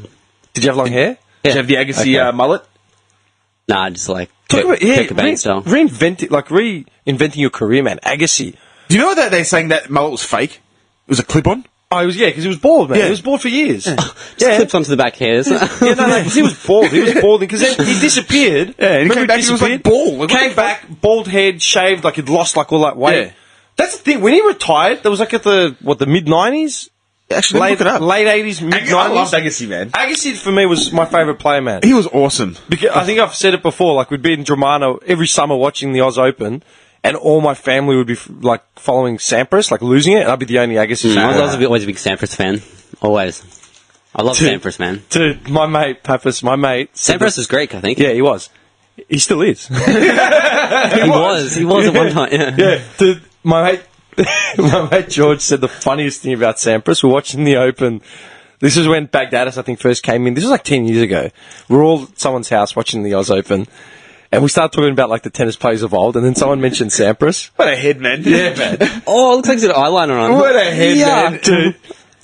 Did you have long hair? Did you have the Agassi mullet? Nah, just like Talk about Kurt Cobain style. reinventing your career, man. Agassi. Do you know that they're saying that mullet was fake? It was a clip-on? Oh, because he was bald, man. Yeah. He was bald for years. Just clips onto the back hairs. No, he was bald. He was balding because then he disappeared. Yeah, and he Remember came back, he was like bald. Like, Came back, bald head, shaved, like he'd lost like all that weight. Yeah. That's the thing. When he retired, that was like at the mid-90s? Actually, look it up. Late 80s, mid-90s. I loved Agassi, man. Agassi, for me, was my favourite player, man. He was awesome. Because I think I've said it before, like we'd be in Dramana every summer watching the Oz Open, and all my family would be like following Sampras, like losing it, and I'd be the only Agassi fan. I was always a big Sampras fan. Always. I love Sampras, man. Dude, my mate, Pappas, Sampras was Greek, I think. Yeah, he was. He still is. He was at one time, yeah. Yeah, dude, my mate George said the funniest thing about Sampras. We're watching the Open. This was when Baghdadis, I think, first came in. This was like 10 years ago. We're all at someone's house watching the Oz Open. And we started talking about like the tennis players of old, and then someone mentioned Sampras. What a head, man. Yeah, man. Oh, it looks like he's got eyeliner on. What a head, man, dude.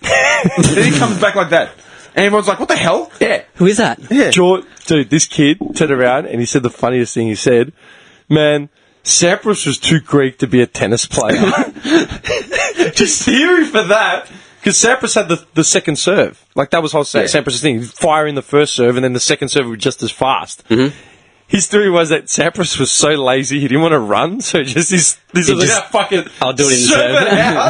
Then he comes back like that. And everyone's like, what the hell? Yeah. Who is that? Yeah. George, dude, this kid turned around and he said the funniest thing. He said, man, Sampras was too Greek to be a tennis player. Just theory for that. Because Sampras had the second serve. Like, that was whole Sampras' thing. He'd fire in the first serve, and then the second serve would be just as fast. Mm-hmm. His theory was that Sampras was so lazy, he didn't want to run, so this is like, fucking... I'll do it in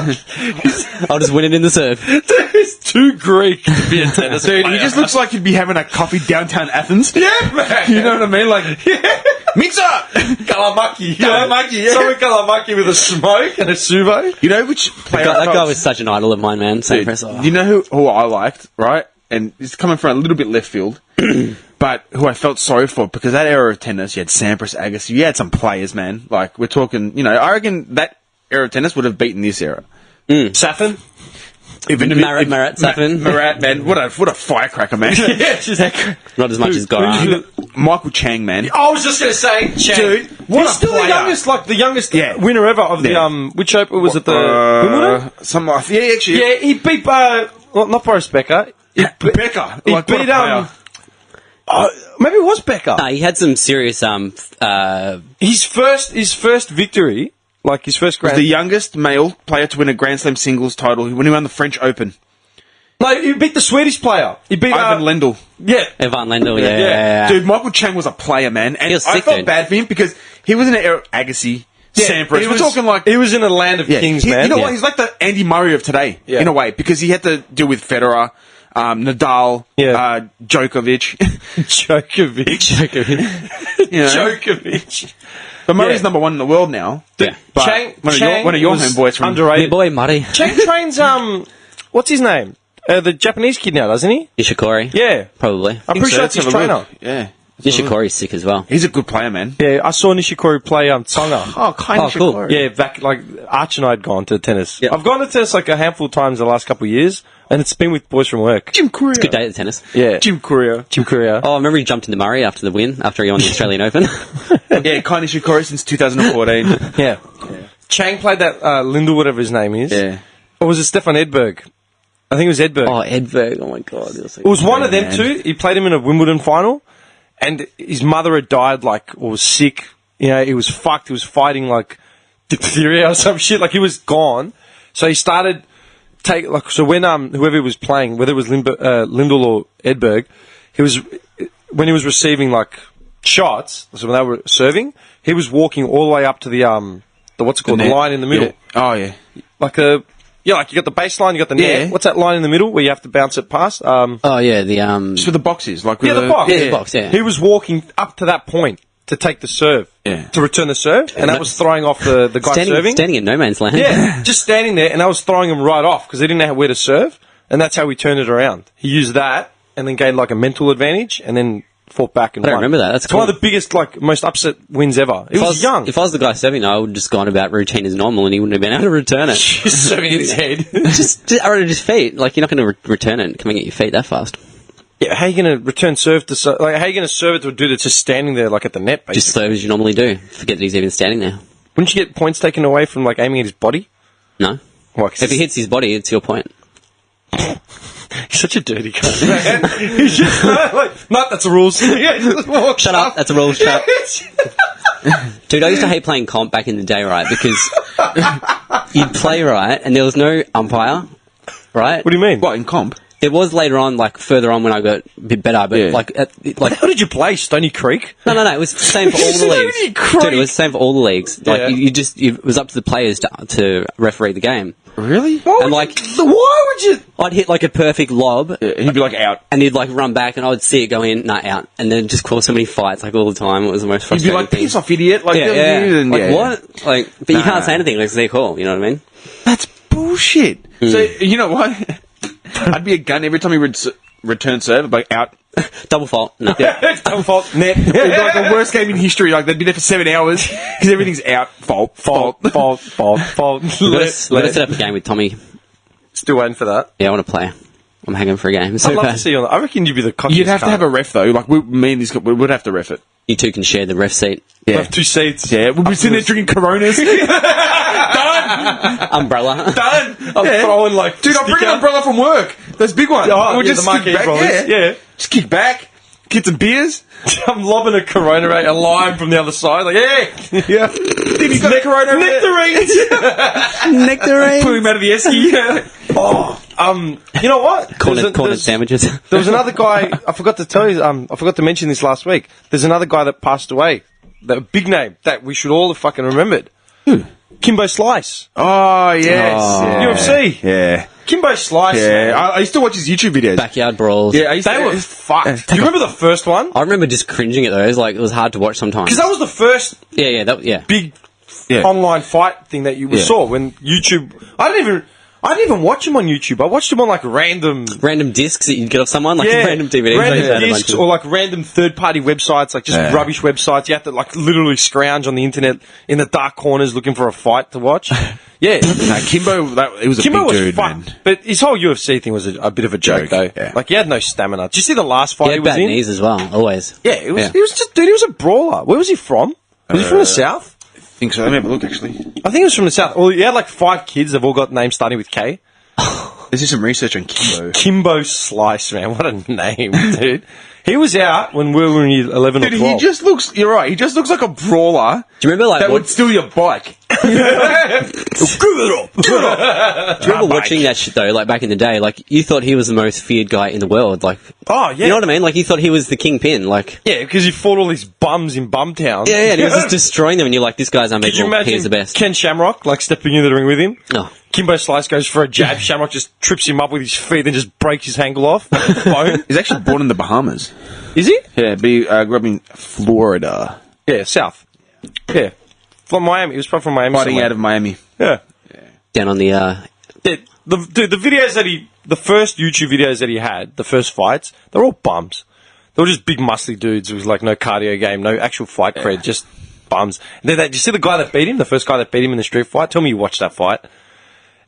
the serve. I'll just win it in the serve. Dude, he's too Greek to be a tennis player. He just looks like he'd be having a coffee downtown Athens. Yeah, man. You know what I mean? Like, mix up! Kalamaki. Kalamaki, yeah. Someone Kalamaki with a smoke and a sumo. You know which player That guy was such an idol of mine, man. Sampras. You know who I liked, right? And it's coming from a little bit left field, but who I felt sorry for, because that era of tennis, you had Sampras, Agassi, you had some players, man. Like, we're talking, I reckon that era of tennis would have beaten this era. Safin? Marat Safin. Marat, man, what a firecracker, man. Yeah, just Not as much as Goran. Michael Chang, man. I was just going to say, Chang. Dude, what he's a still player. the youngest winner ever of the, which Open was it, the Wimbledon? Actually. Yeah, he beat, not Boris Becker. Becker. He Like, beat, maybe it was Becker. He had some serious, His first victory, like his first was Grand... the youngest male player to win a Grand Slam singles title when he won the French Open. No, he beat the Swedish player. He beat... Ivan Lendl. Yeah. Ivan Lendl, yeah. Dude, Michael Chang was a player, man. And He was I sick, felt dude. bad for him because he was in an era of Agassi, Sampras. We're talking like... He was in a land of kings, man. You know what? He's like the Andy Murray of today, in a way, because he had to deal with Federer, Nadal, Djokovic. Djokovic. But Murray's number one in the world now. Yeah. But Chang one of your was homeboys from... underrated. Your boy, Muddy. Chang trains, what's his name? The Japanese kid now, doesn't he? Nishikori. Yeah. Probably. I'm pretty sure that's his trainer. Yeah. Nishikori's sick as well. He's a good player, man. Yeah, I saw Nishikori play Tsonga. Oh, kind of cool. Yeah, back, like, Arch and I had gone to tennis. Yeah. I've gone to tennis like a handful of times the last couple of years, and it's been with boys from work. Jim Courier. Good day at the tennis. Yeah. Jim Courier. Oh, I remember he jumped into Murray after the win, after he won the Australian Open. Yeah, Kai Nishikori since 2014. Yeah. Chang played that Lindell, whatever his name is. Yeah. Or was it Stefan Edberg? I think it was Edberg. Oh, Edberg. Oh, my God. It was one of them too. He played him in a Wimbledon final, and his mother had died, like, or was sick. He was fucked. He was fighting, like, diphtheria or some shit. Like, he was gone. So he started so when whoever was playing, whether it was Lindell or Edberg, when he was receiving, like, shots, so when they were serving, he was walking all the way up to the what's it called, the line in the middle. Yeah. Oh, yeah. Like you got the baseline, you got the net. Yeah. What's that line in the middle where you have to bounce it past? Oh, yeah, the... Just with the boxes. Like with the box. Yeah, the box, yeah. He was walking up to that point to take the serve. Yeah. To return the serve. And that was throwing off the guy serving. Standing in no man's land. Yeah, just standing there, and I was throwing him right off because they didn't know where to serve. And that's how we turned it around. He used that and then gained like a mental advantage and then fought back and I don't won. remember that. That's It's cool. one of the biggest, like, most upset wins ever. He was young. If I was the guy serving, I would have just gone about routine as normal and he wouldn't have been able to return it. Just serving in his head. just out of his feet. Like, you're not going to return it coming at your feet that fast. Yeah, how are you going to return serve to serve? Like, how are you going to serve it to a dude that's just standing there, like, at the net, basically? Just serve as you normally do. Forget that he's even standing there. Wouldn't you get points taken away from, like, aiming at his body? No. Well, 'cause If he hits his body, it's your point. he's such a dirty cunt, man. He's just no, that's the rules. Yeah, just walk Shut up. That's a rule. Shut up. Dude, I used to hate playing comp back in the day, right? Because you'd play, right, and there was no umpire, right? What do you mean? What, in comp? It was later on, like further on when I got a bit better, but Yeah. like How did you play? Stony Creek? no, it was the same for all the leagues. Dude, it was the same for all the leagues. Like Yeah. it was up to the players to referee the game. Really? And like, Why would you? I'd hit like a perfect lob, And he'd be like out. and he'd like run back, and I would see it go in, out, and then just cause so many fights like all the time. It was the most He'd frustrating be like, thing. piss off, idiot. Like, Yeah. Like yeah. what? Like, but you Nah. can't say anything. Like, it's their call. You know what I mean? That's bullshit. So, you know what? I'd be a gun every time he return serve, like out. Double fault. No. Double fault. Net. It'd be like the worst game in history. Like, they'd be there for 7 hours because everything's out. Fault. Fault. We gotta set up a game with Tommy. Still waiting for that. Yeah, I want to play. I'm hanging for a game. So I'd love bad. to see you on that. I reckon you'd be the cockiest You'd have to cunt. have a ref, though. Like, me and this guy, we would have to ref it. You two can share the ref seat. We'll Yeah. have 2 seats. Yeah, we'll be sitting there drinking Coronas. Umbrella. Done. I'm throwing like. Dude, I'll bring an umbrella from work. Those big ones. Oh, We'll yeah, just the kick Marquee back. Brothers. Yeah. Just kick back, get some beers. I'm lobbing a Corona, right, a lime from the other side. Like, yeah. Yeah. Dude, he's got a Corona over there. Nectarines. Nectarine. Pull him out of the esky. Oh, you know what? Cornered There's- sandwiches. There was another guy. I forgot to tell you. I forgot to mention this last week. There's another guy that passed away. That big name that we should all have fucking remembered. Kimbo Slice. Oh, yes. Oh. Yeah. UFC. Yeah. Kimbo Slice. Yeah. man. I used to watch his YouTube videos. Backyard brawls. Yeah, I used They to. were fucked. Do you remember the first one? I remember just cringing at those. Like, it was hard to watch sometimes. Because that was the first Yeah. big Yeah. online fight thing that you Yeah. saw when YouTube. I didn't even watch him on YouTube. I watched him on like random. Random discs that you'd get off someone, like random DVDs. random Like that, a bunch discs of- or like random third-party websites, like just Yeah. rubbish websites. You have to like literally scrounge on the internet in the dark corners looking for a fight to watch. Yeah, No, Kimbo, he was a Kimbo big was dude, fucked, man. but his whole UFC thing was a bit of a joke, Joke, though. yeah. Like he had no stamina. Did you see the last fight He he, had was bad in? knees as well, always. Yeah, it was. Yeah. He was just dude. He was a brawler. Where was he from? Was he from the south? I think so. Let me have a look, actually. I think he was from the south. Well, he had like 5 kids. They've all got names starting with K. Let's do some research on Kimbo. Kimbo Slice, man. What a name, dude. He was out when we were in year 11 Dude, or 12. he just looks, you're right, he just looks like a brawler Do you remember, like, that would steal your bike. do you remember watching that shit, though, like, back in the day? Like, you thought he was the most feared guy in the world. Like, Oh, yeah. you know what I mean? Like, you thought he was the kingpin. Like, Yeah, because he fought all these bums in Bumtown. yeah, and he was just destroying them, and you're like, this guy's Could you unbeatable. imagine He's the best. Ken Shamrock, like, stepping into the ring with him? No. Kimbo Slice goes for a jab. Shamrock just trips him up with his feet, then just breaks his ankle off. Bone. He's actually born in the Bahamas. Is he? Yeah, but he grew up in Florida. Yeah, south. Yeah. From Miami. He was probably from Miami. Fighting somewhere. out of Miami. Yeah. Down on the, Yeah, the videos that the first YouTube videos that he had, the first fights, they're all bums. They were just big muscly dudes. It was like no cardio game, no actual fight cred, just bums. And then did you see the guy that beat him, the first guy that beat him in the street fight? Tell me you watched that fight.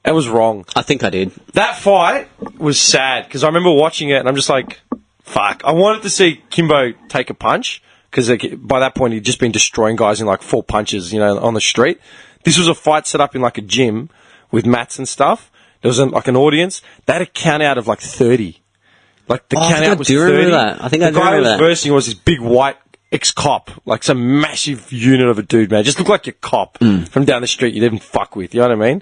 That was wrong. I think I did. That fight was sad because I remember watching it and I'm just like, fuck. I wanted to see Kimbo take a punch because by that point he'd just been destroying guys in like 4 punches, on the street. This was a fight set up in like a gym with mats and stuff. There was like an audience. They had a count out of like 30. Like the Oh, I count think out I was do 30. remember that. I think I do the guy who remember was that. versing was this big white ex-cop, like some massive unit of a dude, man. Just looked like your cop from down the street you'd even fuck with, you know what I mean?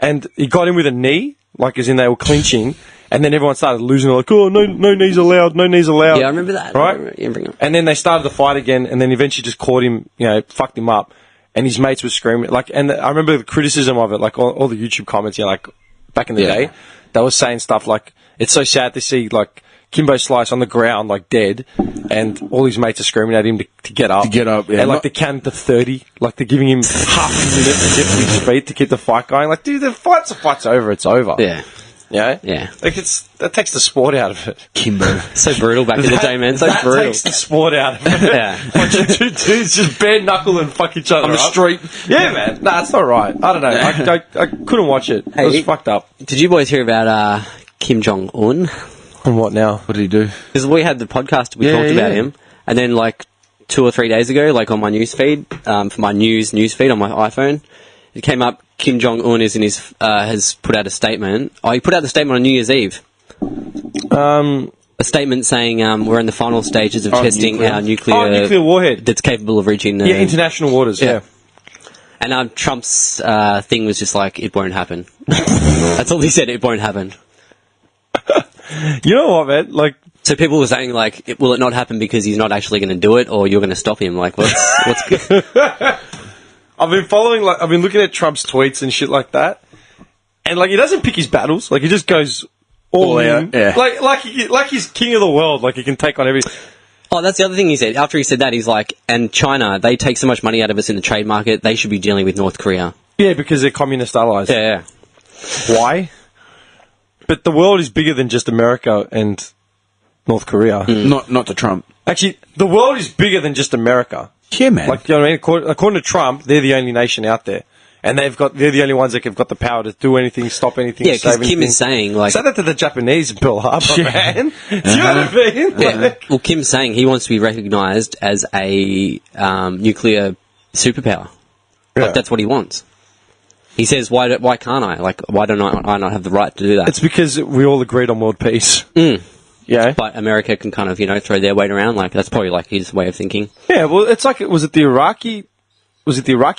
And he got him with a knee, like as in they were clinching, and then everyone started losing, like, oh, no knees allowed, no knees allowed. Yeah, I remember that. Right? I remember, yeah, bring it up. And then they started the fight again, and then eventually just caught him, fucked him up, and his mates were screaming, like, and I remember the criticism of it, like all the YouTube comments, like, back in the day, they were saying stuff like, it's so sad to see, like, Kimbo Slice on the ground, like, dead, and all his mates are screaming at him to get up. To get up, yeah. And, like, they counted to 30, like, they're giving him half a minute to get to his feet to keep the fight going. Like, dude, the fight's over, it's over. Yeah. Yeah? Yeah. Like, that takes the sport out of it. Kimbo. So brutal back in the day, man. So that brutal. takes the sport out of it. Yeah. Watching 2 dudes just bare knuckle and fuck each other On the up. street. Yeah, man. Nah, it's not right. I don't know. I couldn't watch it. It was Hey. fucked up. Did you boys hear about Kim Jong-un? And what now? What did he do? Because we had the podcast, we Yeah, talked about yeah. him, and then like 2 or 3 days ago, like on my news feed, for my news feed on my iPhone, it came up. Kim Jong-un is in his has put out a statement. Oh, he put out the statement on New Year's Eve. A statement saying we're in the final stages of testing nuclear. our nuclear nuclear warhead. that's capable of reaching Yeah, international waters. Yeah. And Trump's thing was just like, it won't happen. That's all he said. It won't happen. You know what, man? Like, So people were saying, like, will it not happen because he's not actually going to do it, or you're going to stop him? Like, what's good? I've been looking at Trump's tweets and shit like that, and like he doesn't pick his battles. Like he just goes all in. Yeah. Like he's king of the world. Like he can take on everything. Oh, that's the other thing he said. After he said that, he's like, and China, they take so much money out of us in the trade market, they should be dealing with North Korea. Yeah, because they're communist allies. Yeah. Why? But the world is bigger than just America and North Korea. Not to Trump. Actually, the world is bigger than just America. Yeah, man. Like, you know what I mean? According to Trump, they're the only nation out there. And they're the only ones that have got the power to do anything, stop anything, Yeah, save because Kim anything. is saying, like... Say that to the Japanese in Pearl Harbor, man. Do you know what I mean? Yeah. Like, Well, Kim's saying he wants to be recognised as a nuclear superpower. Yeah. Like, that's what he wants. He says, why can't I? Like, why don't I not have the right to do that? it's because we all agreed on world peace. Yeah. But America can kind of, throw their weight around. Like, that's probably like his way of thinking. Yeah, well, it's like, was it the Iraqi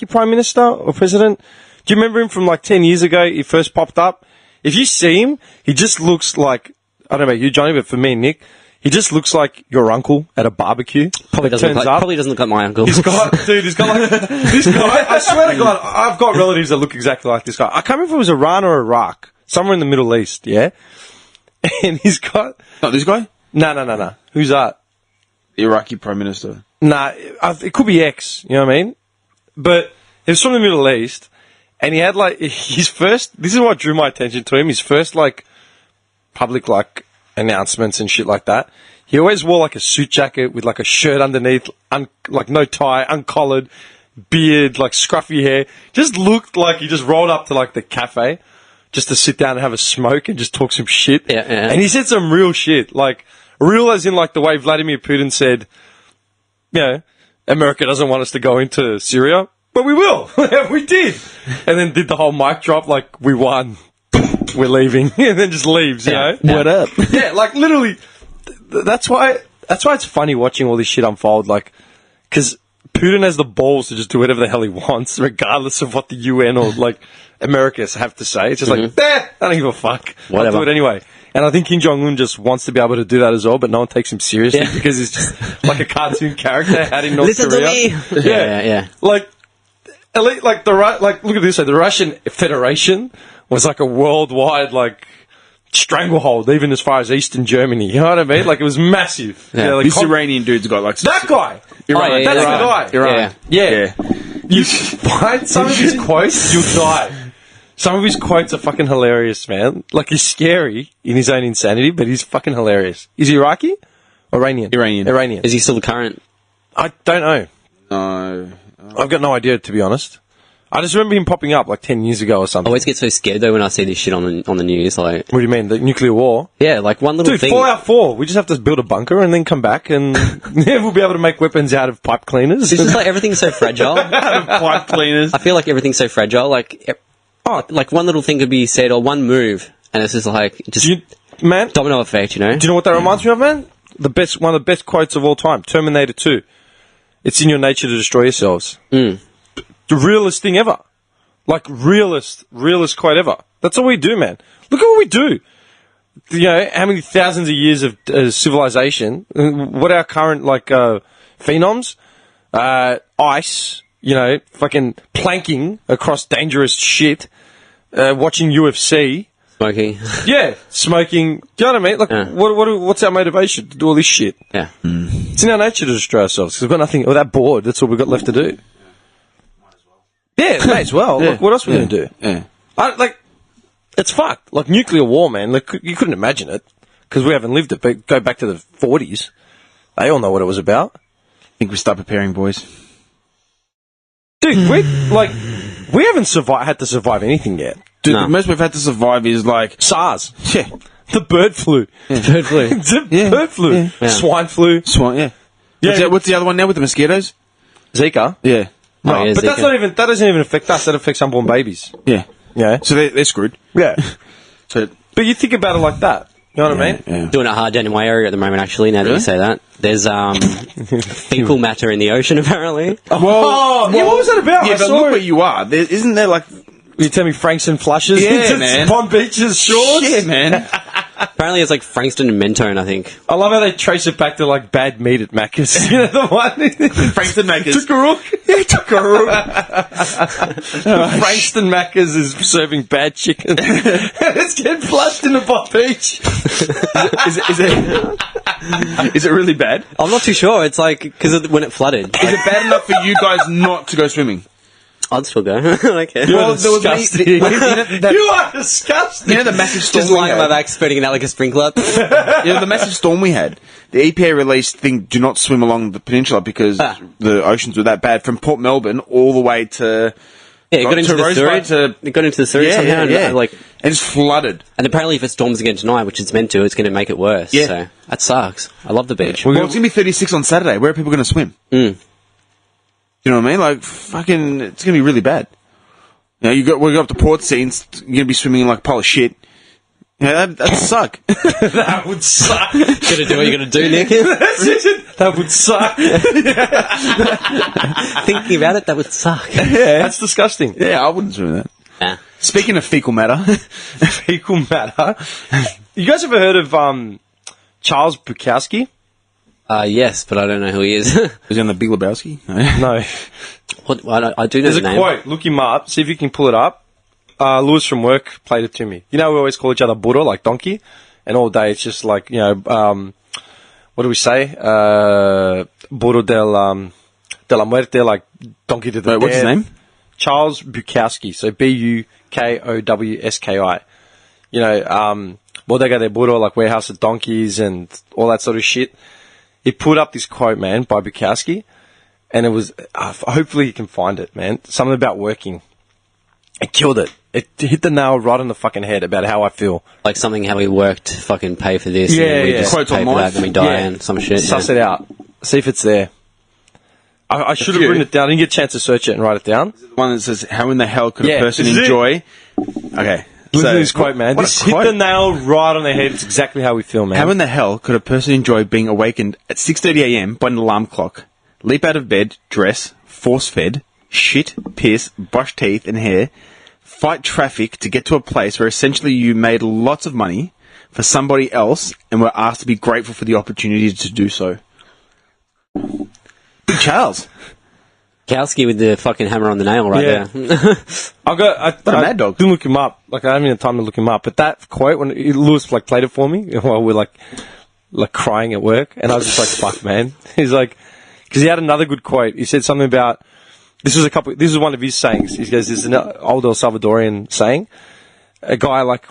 Prime Minister or President? Do you remember him from like 10 years ago? He first popped up. If you see him, he just looks like, I don't know about you, Johnny, but for me and Nick, he just looks like your uncle at a barbecue. Probably doesn't look like my uncle. He's got like, this guy, I swear to God, I've got relatives that look exactly like this guy. I can't remember if it was Iran or Iraq, somewhere in the Middle East, yeah? And he's got... Not this guy? No. Who's that? The Iraqi Prime Minister. Nah, it could be X, you know what I mean? But it was from the Middle East, and he had like his first. This is what drew my attention to him. His first like public like announcements and shit like that. He always wore like a suit jacket with like a shirt underneath, like no tie, uncollared, beard, like scruffy hair. Just looked like he just rolled up to like the cafe just to sit down and have a smoke and just talk some shit. Yeah. And he said some real shit, like real as in like the way Vladimir Putin said, you know, America doesn't want us to go into Syria, but we will. We did. And then did the whole mic drop, like, we won. We're leaving. And then just leaves, you know? Yeah. What up? Yeah, like, literally, that's why it's funny watching all this shit unfold, like, because Putin has the balls to just do whatever the hell he wants, regardless of what the UN or, like, America have to say. It's just like, I don't give a fuck. Whatever. I'll do it anyway. And I think Kim Jong-un just wants to be able to do that as well, but no one takes him seriously because he's just like a cartoon character out in North Listen Korea. to me! Yeah. Like, look at it this way, the Russian Federation was like a worldwide, like, stranglehold, even as far as Eastern Germany. You know what I mean? Like, it was massive. Yeah. Like, This Iranian dude's got like... that guy! Iran. That's Iran. the guy. Iran. Yeah. You find some of his quotes, you'll die. Some of his quotes are fucking hilarious, man. Like, he's scary in his own insanity, but he's fucking hilarious. Is he Iraqi? Iranian. Is he still the current? I don't know. No. I've got no idea, to be honest. I just remember him popping up like 10 years ago or I something. always get so scared, though, when I see this shit on the news. Like, What do you mean? The nuclear war? yeah, like one little Dude, thing. Fallout 4. We just have to build a bunker and then come back and we'll be able to make weapons out of pipe cleaners. It's just like everything's so fragile. Pipe cleaners. I feel like everything's so fragile. Like one little thing could be said or one move, and it's just like Man, domino effect, you know? do you know what that reminds me of, man? One of the best quotes of all time, Terminator 2. It's in your nature to destroy yourselves. The realest thing ever. Like, realest quote ever. That's all we do, man. Look at what we do. You know, how many thousands of years of civilization, what our current, like, phenoms, ice, you know, fucking planking across dangerous shit, watching UFC. Smoking. Yeah, smoking. Do you know what I mean? Like, what's our motivation to do all this shit? Yeah. It's in our nature to destroy ourselves. 'Cause we've got nothing. We're that bored. That's all we've got left to do. Yeah, may as well. Yeah. Look, what else are we going to do? Yeah. It's fucked. Like, nuclear war, man. Like, you couldn't imagine it. Because we haven't lived it. But go back to the 40s. They all know what it was about. I think we start preparing, boys. Dude, we haven't had to survive anything yet. Dude, No. the most we've had to survive is like... SARS. Yeah. The bird flu. Bird flu. The bird flu. Yeah. Swine flu. Swan, yeah. What's the other one now with the mosquitoes? Zika. Yeah. Oh, yeah, But Zika. that doesn't even affect us. That affects unborn babies. Yeah. Yeah. So they're screwed. Yeah. So But you think about it like that. You know what I mean? yeah. Doing it hard down in my area at the moment, actually, now that you say that. There's fecal matter in the ocean, apparently. Oh, yeah, what was that about? Yeah, I but saw look it. where you are. Isn't there like... You tell me Franks and flushes Yeah, into man. Palm Beaches shores? Shit, man. Apparently it's like Frankston and Mentone, I think. I love how they trace it back to like bad meat at Macca's. You know the one? Frankston Macca's. Tukaruk. Yeah, Tukaruk. Frankston Macca's is serving bad chicken. It's getting flushed in the Bob Beach. Is it really bad? I'm not too sure. It's like, because when it flooded. Is it bad enough for you guys not to go swimming? I'd still go. I don't care. You're There was disgusting. you You are disgusting. know the massive storm Just we lying on had? my back, spreading it out like a sprinkler. You know the massive storm we had? The EPA released thing, do not swim along the peninsula because the oceans were that bad. From Port Melbourne all the way to... Yeah, it got into the Rosebud sewage. It got into the sewage somehow. And, like, and it's flooded. and apparently if it storms again tonight, which it's meant to, it's going to make it worse. Yeah. So that sucks. I love the beach. Well, it's going to be 36 on Saturday. Where are people going to swim? Mm. You know what I mean? Like, fucking, it's going to be really bad. You know, we go up to port scenes, you're going to be swimming in like a pile of shit. Yeah, that'd suck. That would suck. Gonna do what you're going to do, Nick. That would suck. Thinking about it, that would suck. That's disgusting. Yeah, I wouldn't swim in that. Nah. Speaking of fecal matter, Fecal matter. You guys ever heard of Charles Bukowski? Yes, but I don't know who he is. was he on the Big Lebowski? No. No. What, I do know There's the a name. quote. Look him up. See if you can pull it up. Lewis from work played it to me. You know, we always call each other burro, like donkey, and all day it's just like, you know, what do we say? Burro de la muerte, like donkey to the Wait, what's his dead. name? Charles Bukowski. So Bukowski. You know, bodega de burro, like warehouse of donkeys and all that sort of shit. He put up this quote, man, by Bukowski, and it was, hopefully you can find it, man. Something about working. It killed it. It hit the nail right on the fucking head about how I feel. Like something how we worked to fucking pay for this. Yeah, and then we yeah. just Quotes pay for online. that, then we die and some shit. Suss yeah. it out. See if it's there. I should have few. written it down. I didn't get a chance to search it and write it down. One that says, how in the hell could Yeah, a person this is it. enjoy... Okay. Listen to this quote, man. what a This hit quote. the nail right on the head. It's exactly how we feel, man. How in the hell could a person enjoy being awakened at 6:30 a.m. by an alarm clock, leap out of bed, dress, force-fed, shit, piss, brush teeth and hair, fight traffic to get to a place where essentially you made lots of money for somebody else and were asked to be grateful for the opportunity to do so? Big Charles. Kowski with the fucking hammer on the nail right Yeah. there. I a mad dog. didn't look him up. Like, I haven't even had time to look him up. But that quote, when Lewis like played it for me while we're like crying at work, and I was just like, fuck, man. He's like, because he had another good quote. He said something about, this was one of his sayings. He goes, this is an old El Salvadorian saying. A guy like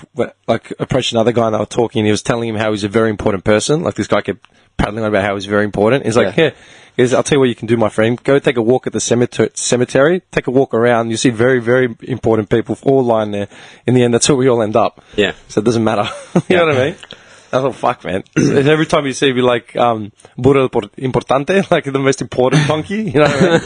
approached another guy and they were talking, and he was telling him how he's a very important person. Like, this guy kept prattling on about how he's very important. He's like, yeah. He goes, I'll tell you what you can do, my friend. Go take a walk at the cemetery. Take a walk around. You see very, very important people all lying there. In the end, that's where we all end up. Yeah. So it doesn't matter. You know what I mean? I thought, fuck, man. And every time you see me like, burro importante, like the most important donkey, you know what I mean?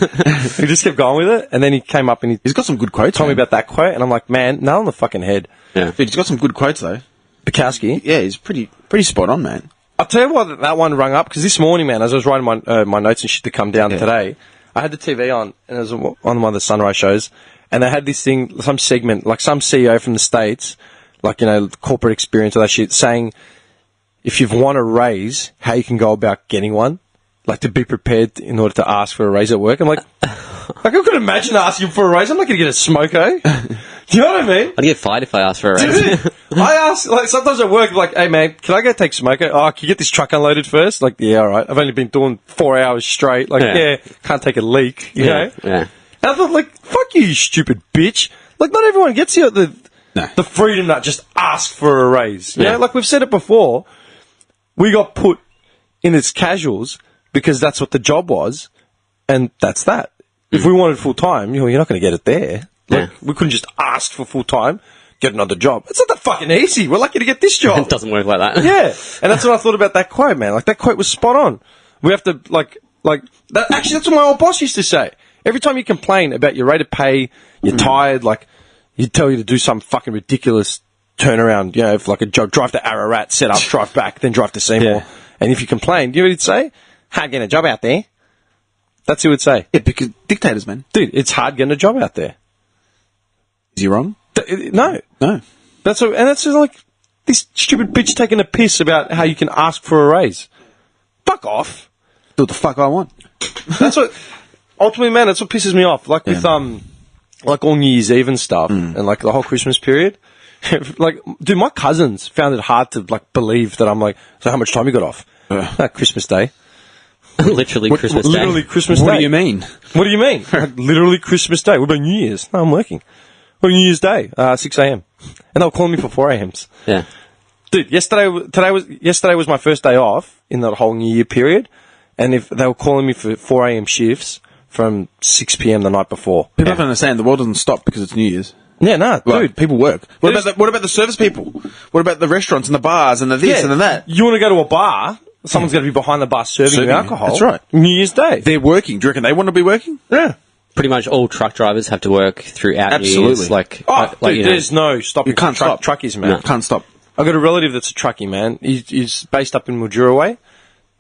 He just kept going with it. And then he came up and He's got some good quotes. told me man. about that quote. And I'm like, man, nail on the fucking head. Yeah. Dude, he's got some good quotes though. Bukowski. Yeah, he's pretty spot on, man. I'll tell you what that one rung up, because this morning, man, as I was writing my notes and shit to come down today, I had the TV on, and it was on one of the Sunrise shows, and they had this thing, some segment, like some CEO from the States, like, you know, corporate experience or that shit, saying, if you've won a raise, how you can go about getting one, like to be prepared in order to ask for a raise at work. I'm like, I couldn't imagine asking for a raise. I'm not going to get a smoko. Do you know what I mean? I'd get fired if I asked for a raise. I ask, like, sometimes at work, like, hey, man, can I go take smoko? Oh, can you get this truck unloaded first? Like, yeah, all right. I've only been doing 4 hours straight. Like, yeah, can't take a leak, you know? Yeah. And I thought, like, fuck you, you stupid bitch. Like, not everyone gets here the freedom to just ask for a raise. You know? Like, we've said it before. We got put in as casuals because that's what the job was, and that's that. If we wanted full time, you're not going to get it there. Like, we couldn't just ask for full time, get another job. It's not that fucking easy. We're lucky to get this job. It doesn't work like that. Yeah, and that's what I thought about that quote, man. Like, that quote was spot on. We have to, like that. Actually, that's what my old boss used to say. Every time you complain about your rate of pay, you're tired, like, he'd tell you to do some fucking ridiculous turnaround, you know, if like a job, drive to Ararat, set up, drive back, then drive to Seymour. Yeah. And if you complain, you know what he'd say? Hard getting a job out there. That's what he would say. Yeah, because dictators, man. Dude, it's hard getting a job out there. Is he wrong? No. No. That's what, and that's just like, this stupid bitch taking a piss about how you can ask for a raise. Fuck off. Do what the fuck I want. That's what, ultimately, man, that's what pisses me off. Like with, like all New Year's Eve and stuff, and like the whole Christmas period. Like, dude, my cousins found it hard to like believe that I'm like, so how much time you got off? Christmas Day. Literally Christmas Day. Literally Christmas Day. What do you mean? What do you mean? Literally Christmas Day. What about New Year's? No, I'm working. What about New Year's Day? 6 a.m. And they'll call me for 4 a.m.s. Yeah. Dude, yesterday was my first day off in that whole New Year period, and if they were calling me for 4 a.m. shifts from 6 p.m. the night before. People have to understand the world doesn't stop because it's New Year's. Yeah, no, Like, dude. people work. What about the service people? What about the restaurants and the bars and the this and the that? You want to go to a bar? Someone's got to be behind the bar serving you alcohol. That's right. New Year's Day. They're working. Do you reckon they want to be working? Yeah. Pretty much all truck drivers have to work throughout New Absolutely. Year's. Like, Oh, like dude, you know, there's no stopping. You can't stop. Truckies, man. No. Can't stop. I've got a relative that's a truckie, man. He's based up in Mildura way.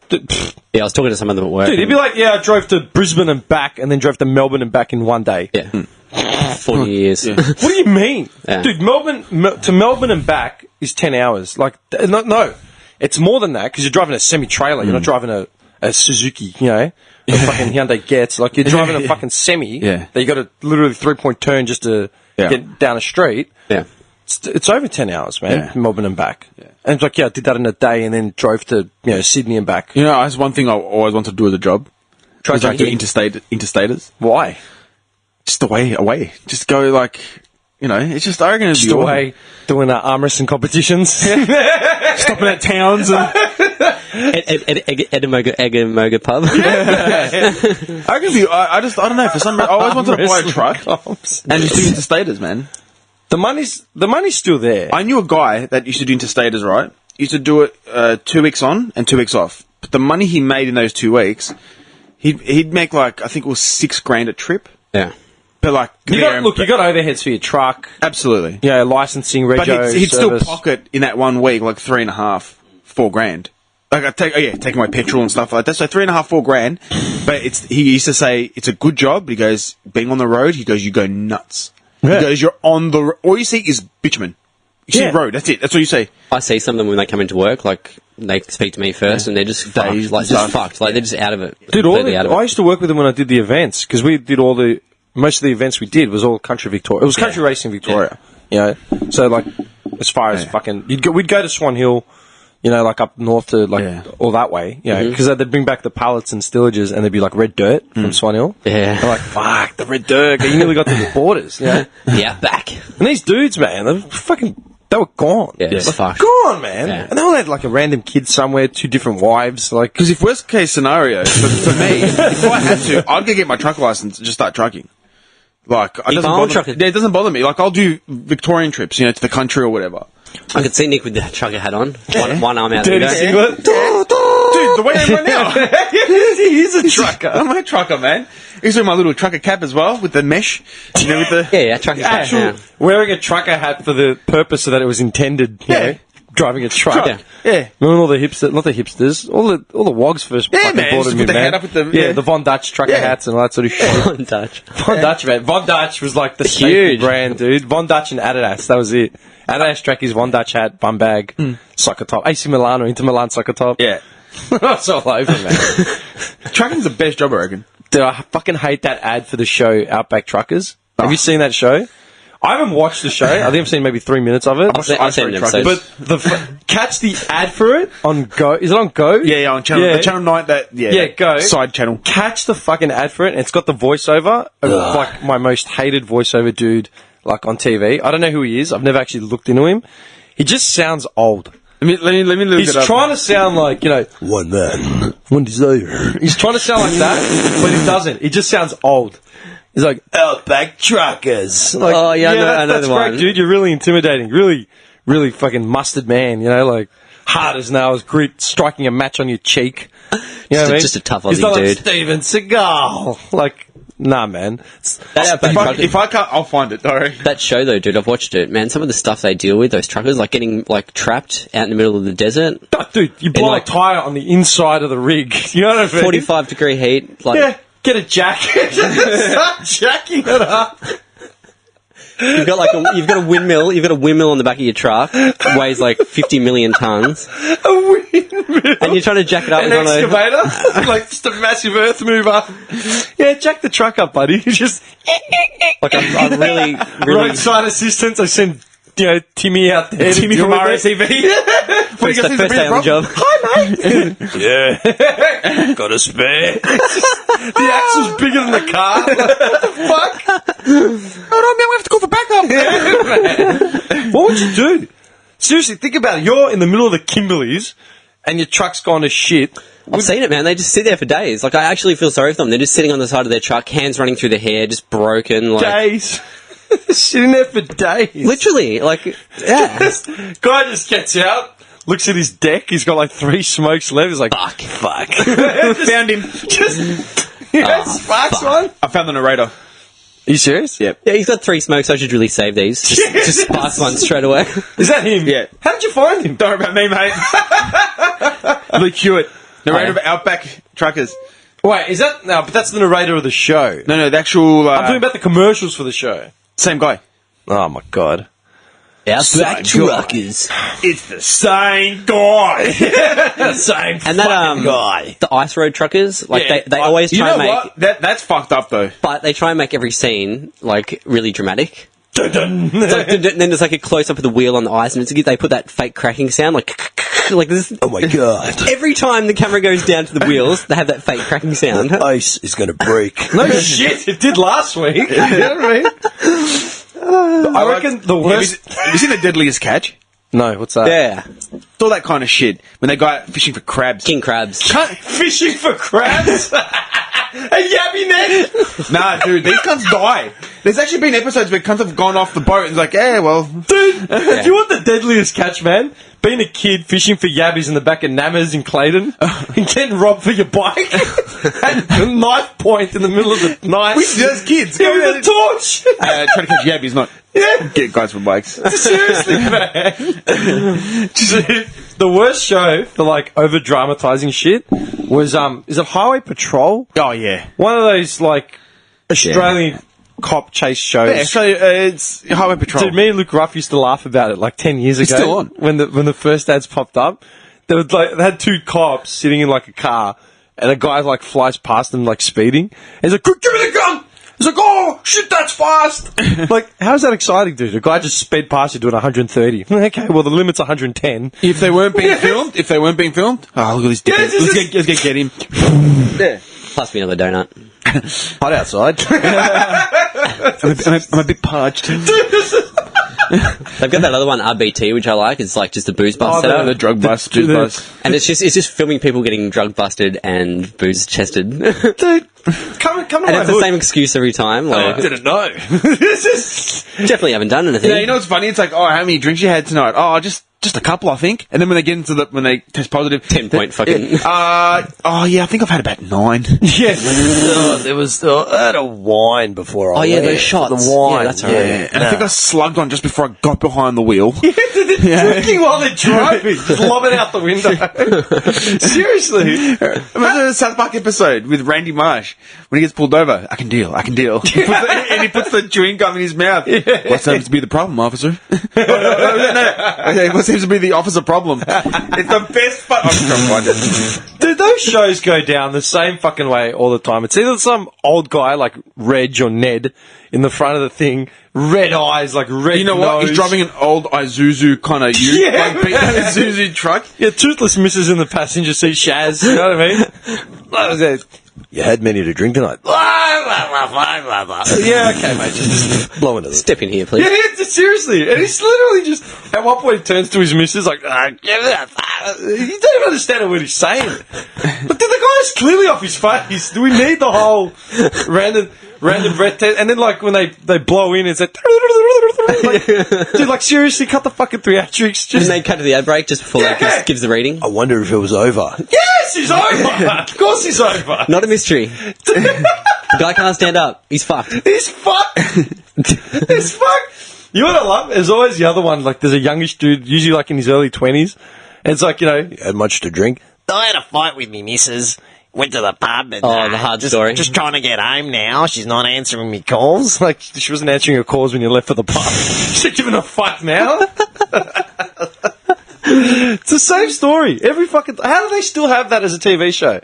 Dude, yeah, I was talking to some of them at work. he'd be like, yeah, I drove to Brisbane and back, and then drove to Melbourne and back in one day. yeah, 40 years. What do you mean? Yeah. Dude, to Melbourne and back is 10 hours. Like, no, it's more than that, because you're driving a semi-trailer. You're not driving a Suzuki, you know, a fucking Hyundai Getz. Like, you're driving a fucking semi Yeah. that you got to literally 3-point turn just to get down a street. Yeah. It's over 10 hours, man, Yeah. Melbourne and back. Yeah. And it's like, yeah, I did that in a day and then drove to, Sydney and back. You know, that's one thing I always wanted to do as a job. Try to do interstaters. Why? Just away. Just go like, it's just, I reckon it'd Just be away doing arm wrestling competitions. stopping at towns and Edinburgh pub. I reckon it'd be, I don't know, for some reason, I always wanted to buy a truck Comps. and just do interstaters, man. The money's still there. I knew a guy that used to do interstaters, right? He used to do it 2 weeks on and 2 weeks off. But the money he made in those 2 weeks, he'd make like, I think it was $6,000 a trip. Yeah. But like, You got overheads for your truck. absolutely. Yeah, licensing, But rego, he'd still service. pocket in that 1 week like $3,500, $4,000. Like I taking my petrol and stuff like that. So $3,500, $4,000. But he used to say it's a good job. He goes, being on the road, he goes, you go nuts. Yeah. He goes, you're on the all you see is bitumen. You see road. That's it. That's what you say. I see some of them when they come into work, like, they speak to me first and they're just fucked. Dazed Like, and just stuff. fucked. Like, they're just out of it. Dude, Completely out of I it. used to work with them when I did the events, because we did most of the events we did was all country Victoria. It was country racing Victoria, So like, as far as we'd go to Swan Hill, like up north to like all that way, because they'd bring back the pallets and stillages, and there'd be like red dirt from Swan Hill. Yeah. I'm like, fuck, the red dirt. You nearly got to the borders, The outback. And these dudes, man, they were gone. Yeah, it's fucked. Gone, man. Yeah. And they all had like a random kid somewhere, 2 different wives, like. Because if worst case scenario for me, if I had to, I'd go get my truck license and just start trucking. Like, it doesn't bother me. Like, I'll do Victorian trips, to the country or whatever. I could see Nick with the trucker hat on. One arm out Dirty the singlet. Dude, the way I am right now. He is a trucker. I'm a trucker, man. He's wearing my little trucker cap as well with the mesh. With the Yeah, trucker hat. Yeah. Wearing a trucker hat for the purpose so that it was intended. Driving a truck. Yeah. Remember all the not the hipsters, all the wogs first. Yeah, fucking man, bought just them put in, the man. hat up with the the Von Dutch trucker hats and all that sort of shit. Dutch. Von Dutch, man. Von Dutch was like the staple Huge brand, dude. Von Dutch and Adidas, that was it. Adidas trackies, Von Dutch hat, bum bag, soccer top. AC Milan or Inter Milan soccer top. Yeah. That's all over, man. Trucking's the best job, I reckon. Dude, I fucking hate that ad for the show Outback Truckers. Have you seen that show? I haven't watched the show. I think I've seen maybe 3 minutes of it. I've seen an episode. But catch the ad for it on Go. Is it on Go? Yeah, on channel, the channel 9, that Go. side channel. Catch the fucking ad for it, and it's got the voiceover of like my most hated voiceover dude, like on TV. I don't know who he is. I've never actually looked into him. He just sounds old. Let me look He's it up. trying to sound like, one man, one desire. He's trying to sound like that, but he doesn't. He just sounds old. He's like, Outback Truckers. Like, Oh, yeah, I know that's the great, one. dude. You're really intimidating. Really, really fucking mustard man, like hard as nails, grit, striking a match on your cheek. You know what I mean? Just a tough He's Aussie not dude. like Steven Seagal. Like, nah, man. If I can't, I'll find it, don't worry. That show, though, dude, I've watched it. Man, some of the stuff they deal with, those truckers, like getting like trapped out in the middle of the desert. Oh, dude, you blow like- a tyre on the inside of the rig. You know what I mean? 45-degree heat. Like, Yeah, get a jacket. Start jacking it up. You've got a windmill. You've got a windmill on the back of your truck. Weighs like 50 million tons. A windmill. And you're trying to jack it up An with excavator? Like just a massive earth mover. Yeah, jack the truck up, buddy. Just like I'm really roadside assistance. I send Timmy out there. Timmy from RSCV. When he gets first day on the job. Hi, mate. Yeah. Got a spare. The axle's bigger than the car. What the fuck? Hold on, man, we have to call for backup. What would you do? Seriously, think about it. You're in the middle of the Kimberleys and your truck's gone to shit. I've seen it, man. They just sit there for days. Like, I actually feel sorry for them. They're just sitting on the side of their truck, hands running through the hair, just broken. Like, Days. Sitting there for days. literally, like, yeah. Guy just gets out, looks at his deck. He's got like 3 smokes left. He's like, Fuck. Found him. Sparks one. I found the narrator. Are you serious? Yep. Yeah, he's got 3 smokes. I should really save these. Just sparks one straight away. Is that him? Yeah. How did you find him? Don't worry about me, mate. Luke Hewitt, narrator of Outback Truckers. Wait, is that... No, but that's the narrator of the show. No, the actual... I'm talking about the commercials for the show. same guy. Oh, my God. Outback Truckers. It's the same guy. Same And that, guy. the ice road truckers, like, Yeah, they always You try know and make... what? That's fucked up, though. But they try and make every scene, like, really dramatic. Dun, dun. It's like, then there's like a close-up of the wheel on the ice, and they put that fake cracking sound, like this. Oh, my God. Every time the camera goes down to the wheels, they have that fake cracking sound. Ice is going to break. No shit, it did last week. You know what I mean? I reckon the worst... Have you seen The Deadliest Catch? No, what's that? Yeah. It's all that kind of shit. When they go out fishing for crabs. King crabs. Fishing for crabs? A yabby net? Nah, dude, these cunts die. There's actually been episodes where cunts have gone off the boat and it's like, yeah, well... Dude, do you want the deadliest catch, man? Being a kid fishing for yabbies in the back of Nammers in Clayton and getting robbed for your bike at a knife point in the middle of the night. Those kids. Yeah, with a torch. Trying to catch yabbies, not get guys for bikes. Seriously, man. The worst show for like over dramatizing shit was is it Highway Patrol? Oh, yeah. One of those like Australian cop chase shows. Yeah, so it's Highway Patrol. Dude, me and Luke Ruff used to laugh about it like 10 years ago. still on. When the first ads popped up. They had 2 cops sitting in like a car and a guy like flies past them like speeding. And he's like, "Quick, give me the gun!" He's like, "Oh, shit, that's fast!" Like, how's that exciting, dude? A guy just sped past you doing 130. Okay, well, the limit's 110. If they weren't being filmed, oh, look at this dickhead. Let's get him. Yeah. Plus me another donut. Hot outside. I'm a bit parched. They've got that other one, RBT, which I like. It's like just a booze bust setup. The drug bust, booze bust. And it's just filming people getting drug busted and booze chested. Dude, come to And my it's the hood. same excuse every time. I Like, didn't know. definitely haven't done anything. Yeah, you know what's funny? It's like, oh, how many drinks you had tonight? Oh, just a couple, I think. And then when they get into when they test positive, 10-point fucking. oh yeah, I think I've had about 9. Yeah. There was I had a wine before I Oh, yeah, went. those shots. The wine. Yeah, that's all right. And I think I slugged on just before I got behind the wheel. Drinking while they're driving. Just lobbing out the window. Seriously. Imagine the South Park episode with Randy Marsh when he gets pulled over. I can deal. And he puts the chewing gum in his mouth. Yeah. What seems to be the problem, officer? no. Okay, what seems to be the officer problem? It's the best fun. I'm just trying to find it. Dude, those shows go down the same fucking way all the time. It's either some old guy like Reg or Ned in the front of the thing, red eyes, like red You know what? nose. He's driving an old Isuzu kind of Yeah, like big Isuzu truck. Yeah, toothless missus in the passenger seat, Shaz. You know what I mean? That was it. You had many to drink tonight. Yeah, okay, mate. Just Blow into this. Step in here, please. yeah, seriously. And he's literally just, at one point, he turns to his missus, like, give it up. You don't even understand what he's saying. But the guy's clearly off his face. Do we need the whole random breath test? And then, like, when they blow in, it's like, dude, like, seriously, cut the fucking theatrics. And Just, they cut to the ad break just before they gives the reading. I wonder if it was over. yes, he's over. Of course he's over. Not a mystery. The guy can't stand up. He's fucked. He's fucked. He's fucked. You know what I love? There's always the other one. Like, there's a youngish dude, usually like in his early 20s. And it's like, you know, You had much to drink. I had a fight with me missus. went to the pub and the hard story. Just trying to get home now. She's not answering me calls. Like, she wasn't answering your calls when you left for the pub. She's giving a fuck now. It's the same story. Every fucking... How do they still have that as a TV show?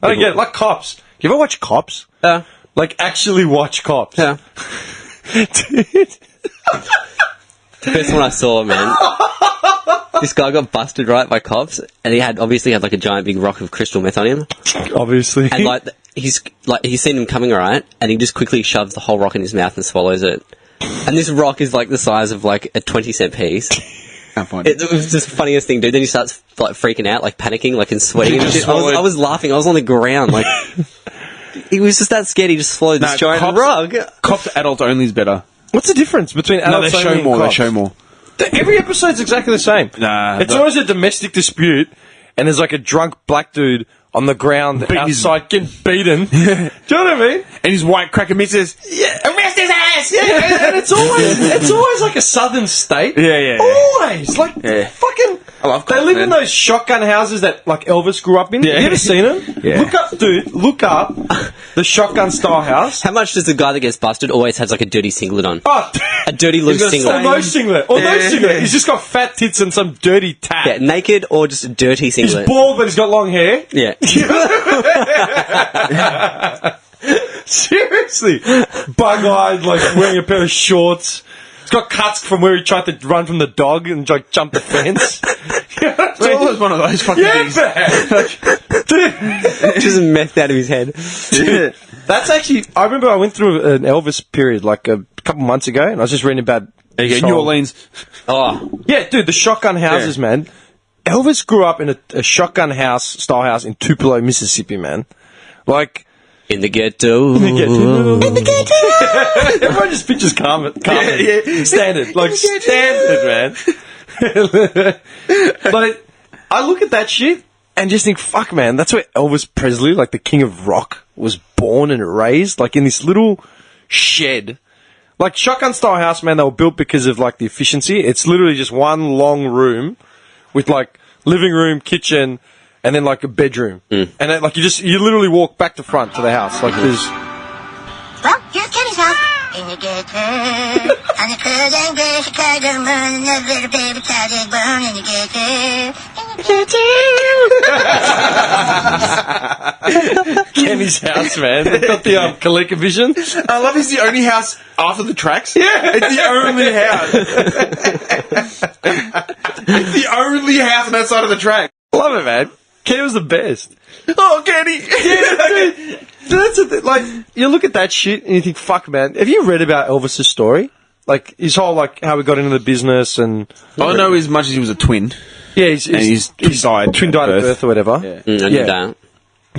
I don't get it. Like Cops. You ever watch Cops? Yeah. Like, actually watch Cops. Yeah. Dude. The first one I saw, man, this guy got busted, right, by cops, and he obviously had like a giant big rock of crystal meth on him. Obviously. And he's seen him coming, right, and he just quickly shoves the whole rock in his mouth and swallows it. And this rock is like the size of like a 20-cent piece. It was just the funniest thing, dude. Then he starts like freaking out, like panicking, like and sweating and shit. I was laughing. I was on the ground, like he was just that scared. He just swallowed this giant rock. Cops adult only is better. What's the difference between adults they show only more. and They Cops? show more. Every episode's exactly the same. It's always a domestic dispute, and there's like a drunk black dude on the ground outside getting beaten. Do you know what I mean? And his white cracker missus. Arrest his ass! Yeah, and it's always like a southern state. Yeah. Always! Like, fucking... I love They Cops, live man. in those shotgun houses that, like, Elvis grew up in. Yeah. You ever seen them? Yeah. Look up the shotgun style house. How much does the guy that gets busted always has like a dirty singlet on? Oh, A dirty loose singlet. or no singlet. Or no singlet. He's just got fat tits and some dirty tat. Yeah, naked or just a dirty He's singlet. bald, but he's got long hair. Yeah. Seriously. Bug-eyed, like, wearing a pair of shorts. He's got cuts from where he tried to run from the dog and, like, jump the fence. It's always one of those fucking things. Dude. Just methed out of his head. Dude, that's actually... I remember I went through an Elvis period, like, a couple months ago, and I was just reading about... There you go, New Orleans. Oh. Yeah, dude, the shotgun houses, man. Elvis grew up in a shotgun style house in Tupelo, Mississippi, man. Like... In the ghetto. In the ghetto. Everyone just pictures Carmen. Yeah. Standard. Like, standard, man. Like, I look at that shit and just think, fuck, man, that's where Elvis Presley, like the king of rock, was born and raised. Like, in this little shed. Like, shotgun style house, man, they were built because of, like, the efficiency. It's literally just one long room with, like, living room, kitchen, and then, like, a bedroom. And, then, like, you literally walk back to front to the house. Like, there's... Well, here's Kenny's house. In the ghetto, on the cold and gray Chicago moon, and the little baby child born in the ghetto. Kenny's house, man. They've got the ColecoVision. I love he's the only house after the tracks. Yeah. It's the only house. It's the only house on that side of the track. Love it, man. Kenny was the best. Oh, Kenny. Yeah, dude. That's like, you look at that shit and you think, fuck, man. Have you read about Elvis's story? Like, his whole, like, how he got into the business and... I know as much as he was a twin. Yeah, he's died twin died at birth or whatever. Yeah. Yeah.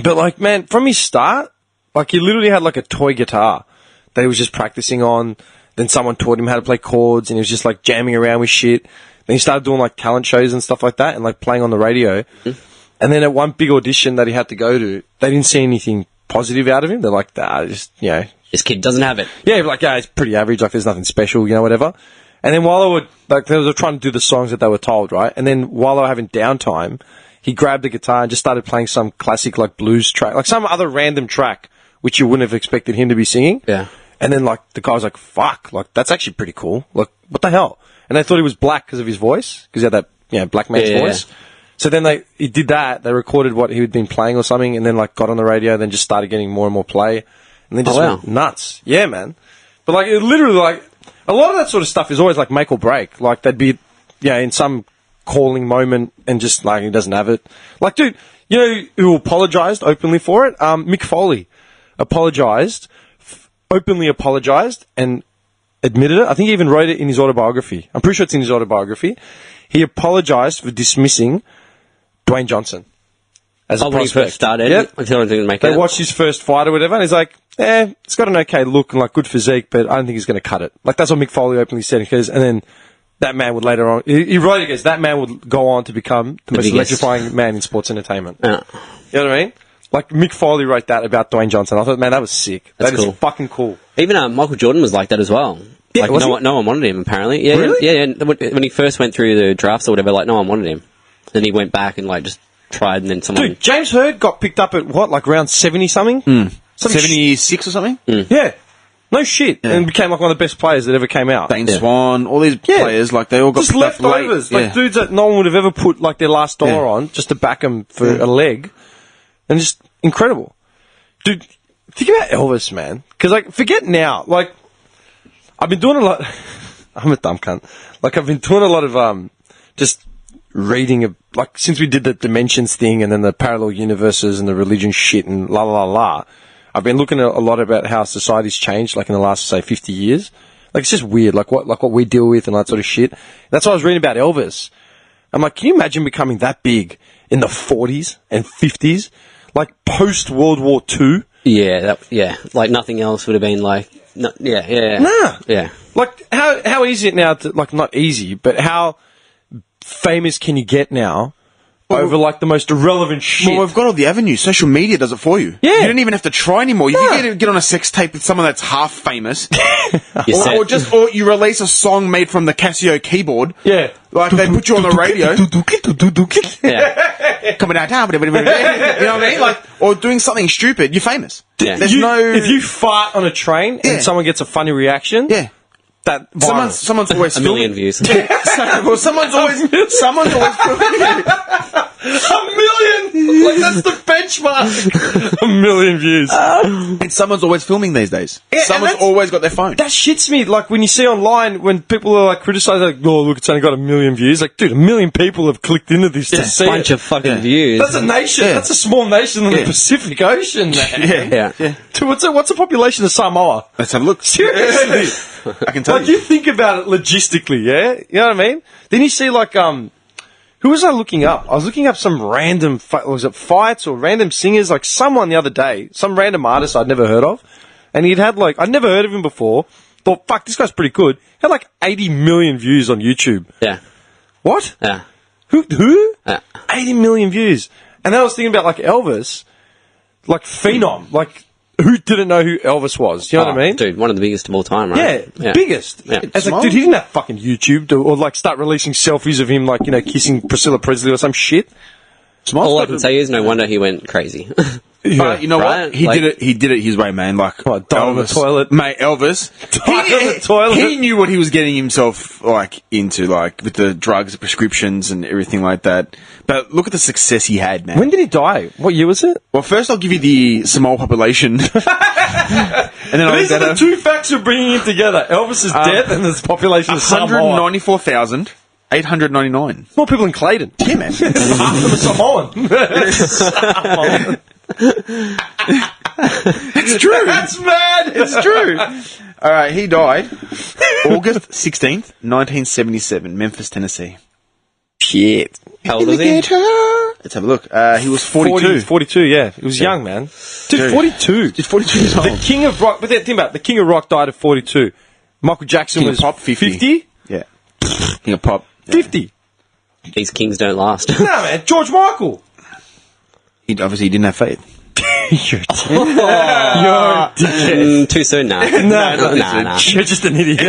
But, like, man, from his start, like, he literally had, like, a toy guitar that he was just practicing on. Then someone taught him how to play chords and he was just, like, jamming around with shit. Then he started doing, like, talent shows and stuff like that and, like, playing on the radio. And then at one big audition that he had to go to, they didn't see anything positive out of him. They're like, just, you know. This kid doesn't have it. Yeah, like, yeah, it's pretty average. Like, there's nothing special, you know, whatever. And then while they were trying to do the songs that they were told, right? And then while they were having downtime, he grabbed the guitar and just started playing some classic, like, blues track, like some other random track, which you wouldn't have expected him to be singing. Yeah. And then, like, the guy was like, fuck, like, that's actually pretty cool. Like, what the hell? And they thought he was black because of his voice, because he had that, you know, black man's voice. So then he did that, they recorded what he had been playing or something, and then, like, got on the radio, then just started getting more and more play, and then just went nuts. Yeah, man. But, like, it literally, like, a lot of that sort of stuff is always, like, make or break. Like, they'd be, yeah, in some calling moment, and just, like, he doesn't have it. Like, dude, you know who apologized openly for it? Mick Foley openly apologized, and admitted it. I think he even wrote it in his autobiography. I'm pretty sure it's in his autobiography. He apologized for dismissing Dwayne Johnson as a when he prospect. first started, Yep. until I didn't make They it. watched his first fight or whatever, and he's like, it's got an okay look and, like, good physique, but I don't think he's going to cut it. Like, that's what Mick Foley openly said. And then that man would later on, he wrote it as that man would go on to become the most biggest. electrifying man in sports entertainment. Yeah. You know what I mean? Like, Mick Foley wrote that about Dwayne Johnson. I thought, man, that was sick. That's That is cool. fucking cool. Even Michael Jordan was like that as well. Yeah, like was he? no one wanted him apparently. Yeah, Really? yeah. When he first went through the drafts or whatever, like no one wanted him. Then he went back and like just tried, and then someone. Dude, James Hird got picked up at what, like around 70 something? 76 or something? Yeah. No shit. And became like one of the best players that ever came out. Dane Swan, all these players, like, they all got just picked up late. leftovers. Like dudes that no one would have ever put like their last dollar on just to back them for a leg. And just incredible. Dude, think about Elvis, man. Because, like, forget now. Like, I've been doing a lot... I'm a dumb cunt. Like, I've been doing a lot of just reading, like, since we did the dimensions thing and then the parallel universes and the religion shit and la la la la, I've been looking a lot about how society's changed, like, in the last, say, 50 years. Like, it's just weird, like what we deal with and that sort of shit. That's what I was reading about Elvis. I'm like, can you imagine becoming that big in the 40s and 50s? Like, post-World War II? Yeah, like nothing else would have been like... No, yeah. Nah. Yeah. Like, how easy it now to, like, not easy, but how famous can you get now over, like, the most irrelevant shit? Well, we've got all the avenues. Social media does it for you. Yeah. You don't even have to try anymore. You can get on a sex tape with someone that's half famous. or you release a song made from the Casio keyboard. Yeah. Like, they put you on the radio. Yeah. Coming out, you know what I mean? Like, or doing something stupid, you're famous. Yeah. There's If you fart on a train and someone gets a funny reaction, that viral. Someone's always A million views. Well, someone's always A million! Like, that's the benchmark! A million views. and someone's always filming these days. Yeah, Someone's always got their phone. That shits me. Like, when you see online, when people are, like, criticising, like, oh, look, it's only got 1 million views. Like, dude, 1 million people have clicked into this to see Bunch it. of fucking views. That's a nation. Yeah. That's a small nation in the Pacific Ocean, man. Yeah. Dude, what's the population of Samoa? Let's have a look. Seriously. I can tell Like, you think about it logistically, yeah? You know what I mean? Then you see, like, who was I looking up? I was looking up some random, was it fights or random singers? Like, someone the other day, some random artist I'd never heard of. And he'd had, like, I'd never heard of him before. Thought, fuck, this guy's pretty good. Had, like, 80 million views on YouTube. Yeah. What? Yeah. Who? Yeah. 80 million views. And then I was thinking about, like, Elvis, like, phenom. Like, who didn't know who Elvis was? You know what I mean? Dude, one of the biggest of all time, right? Yeah, biggest. Yeah. It's like, dude, he didn't have fucking YouTube or like start releasing selfies of him, like, you know, kissing Priscilla Presley or some shit. All I can say is, no wonder he went crazy. But you know Right? what? He did it his way, man. Like, Died on the toilet. Mate, Elvis. Died on the toilet. He knew what he was getting himself, like, into, like, with the drugs, the prescriptions and everything like that. But look at the success he had, man. When did he die? What year was it? Well, first I'll give you the Samoa population. and then These are the two facts you're bringing in together. Elvis's death and his population of Samoa. 194,899. More people in Clayton. Yeah, man. Half of them are Samoan. Samoan. It's true. That's mad. It's true. All right, he died August 16th, 1977, Memphis, Tennessee. Shit. How old was he? Let's have a look. He was 42. 42, yeah. He was young, man. Dude, 42. He's 42 years old. The King of Rock, but think about it, the King of Rock died at 42. Michael Jackson King of was Pop, 50. 50? Yeah. King of Pop. Yeah. 50. These kings don't last. No, man, George Michael. He obviously didn't have faith. You're a dickhead. Too soon, nah. Nah. You're just an idiot.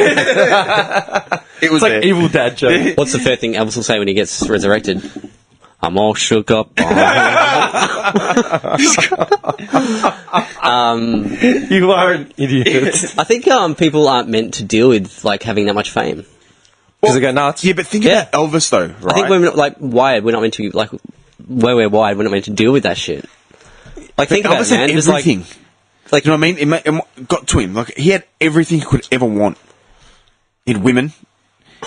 It was It's like evil dad joke. What's the first thing Elvis will say when he gets resurrected? I'm all shook up. You are an idiot. I think people aren't meant to deal with like having that much fame. Because they go nuts. Yeah, but think about Elvis, though, right? I think we're not, like wired. We're not meant to like where we're wired. We're not meant to deal with that shit. Like think about Elvis it, man. had Just like everything. You know what I mean? It got to him. Like, he had everything he could ever want. He had women.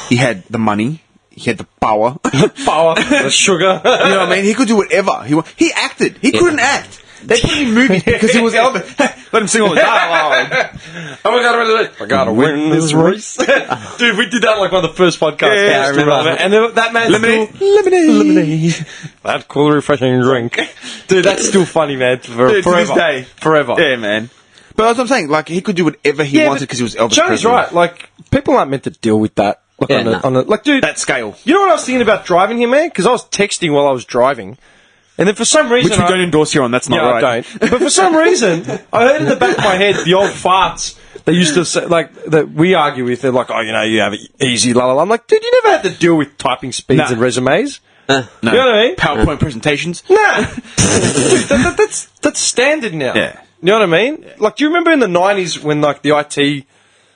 He had the money. He had the power. The sugar. You know what I mean? He could do whatever he wanted. He acted. He couldn't act. They put him in movies because he was Elvis. Let him sing all the dialogue. Oh my god, I gotta win this race. Dude, we did that like one of the first podcasts. Yeah, I remember. And that man Lemonade. Lemonade. That cool, refreshing drink. Dude, that's still funny, man. Forever. To this day. Forever. Yeah, man. But that's what I'm saying. Like, he could do whatever he wanted because he was Elvis Johnny's Presley. right. Like, people aren't meant to deal with that. Like, Yeah, like, dude. That scale. You know what I was thinking about driving here, man? Because I was texting while I was driving. And then for some reason... Which we don't endorse here on, that's not right. I don't. But for some reason, I heard in the back of my head the old farts they used to say, like, that we argue with. They're like, oh, you know, you have it easy, la la la. I'm like, dude, you never had to deal with typing speeds and resumes. No. You know what I mean? PowerPoint presentations. Nah. Dude, that's standard now. Yeah. You know what I mean? Like, do you remember in the 90s when, like, the IT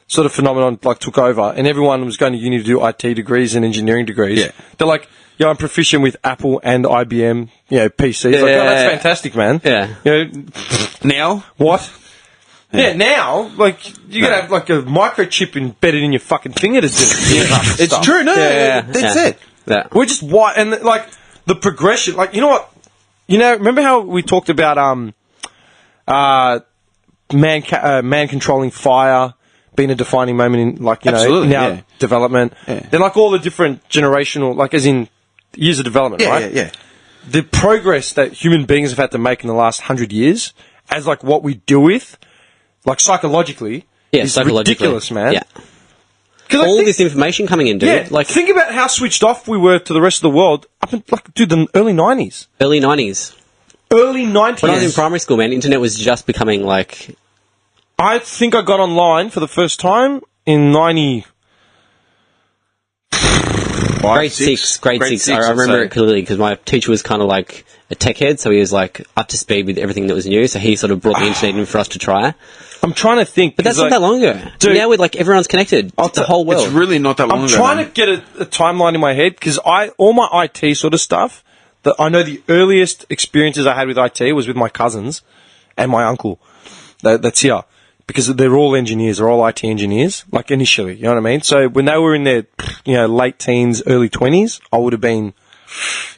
sort of phenomenon, like, took over and everyone was going to uni to do IT degrees and engineering degrees? Yeah. They're like, I'm proficient with Apple and IBM, PCs. Yeah. Like, oh, that's fantastic, man. Yeah. Now? What? Yeah, now, like, you're going to have, like, a microchip embedded in your fucking finger to do it. It's true, no. That's it. Yeah. We're just white, and, like, the progression, like, you know what? Remember how we talked about, man controlling fire being a defining moment in, like, Absolutely, in our development. Yeah. Then, like, all the different generational, like, as in years of development, right? Yeah. The progress that human beings have had to make in the last 100 years, as, like, what we deal with, like, psychologically, is ridiculous, man. Yeah. All this information coming in, dude. Yeah, Like, think about how switched off we were to the rest of the world up in, like, dude, the early 90s. early 90s. Early 90s. When I was in primary school, man, internet was just becoming, like... I think I got online for the first time in 90... Grade 6. I remember it clearly because my teacher was kind of like a tech head, so he was like up to speed with everything that was new, so he sort of brought the internet in for us to try. I'm trying to think. But that's not that long ago. Dude, now with, like, everyone's connected. It's the whole world. It's really not that long I'm ago. trying to get a timeline in my head because all my IT sort of stuff, I know the earliest experiences I had with IT was with my cousins and my uncle. That's here. Because they're all engineers, they're all IT engineers, like initially, you know what I mean? So when they were in their, late teens, early 20s, I would have been,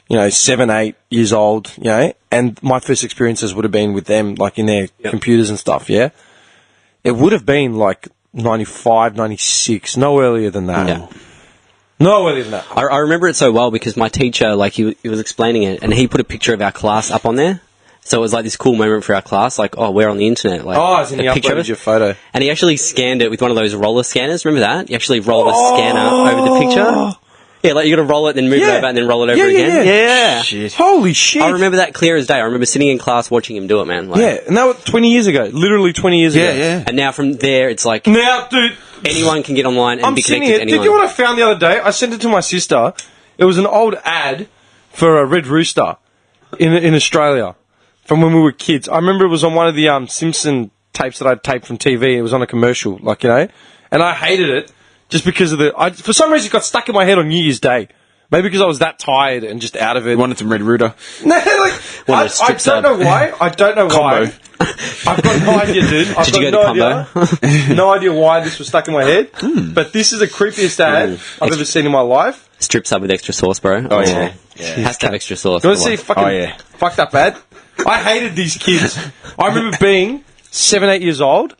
7, 8 years old, and my first experiences would have been with them, like in their computers and stuff, yeah? It would have been like 95, 96, no earlier than that. Yeah. No earlier than that. I remember it so well because my teacher, like, he was explaining it, and he put a picture of our class up on there. So it was like this cool moment for our class, like, oh, we're on the internet. Like, as in he uploaded your photo. And he actually scanned it with one of those roller scanners. Remember that? You actually rolled a scanner over the picture. Yeah, like you got to roll it, then move it over, and then roll it over again. Yeah. Shit. Holy shit. I remember that clear as day. I remember sitting in class watching him do it, man. Like, Yeah, and that was 20 years ago. Literally 20 years ago. Yeah. And now from there, it's like Now, dude, anyone can get online and I'm be sitting connected here. to anyone. Did you know what I found the other day? I sent it to my sister. It was an old ad for a Red Rooster in Australia from when we were kids. I remember it was on one of the Simpson tapes that I'd taped from TV. It was on a commercial, like, and I hated it just because of for some reason it got stuck in my head on New Year's Day. Maybe because I was that tired and just out of it. Wanted some Red Rooter. No, like, I don't know why. I don't know why. I've got no idea, dude. Did you go to Combo? No idea why this was stuck in my head. But this is the creepiest ad I've ever seen in my life. Strip sub with extra sauce, bro. Oh, yeah. Has to have extra sauce. You want to see a fucking Oh, fucked up ad? I hated these kids. I remember being 7, 8 years old.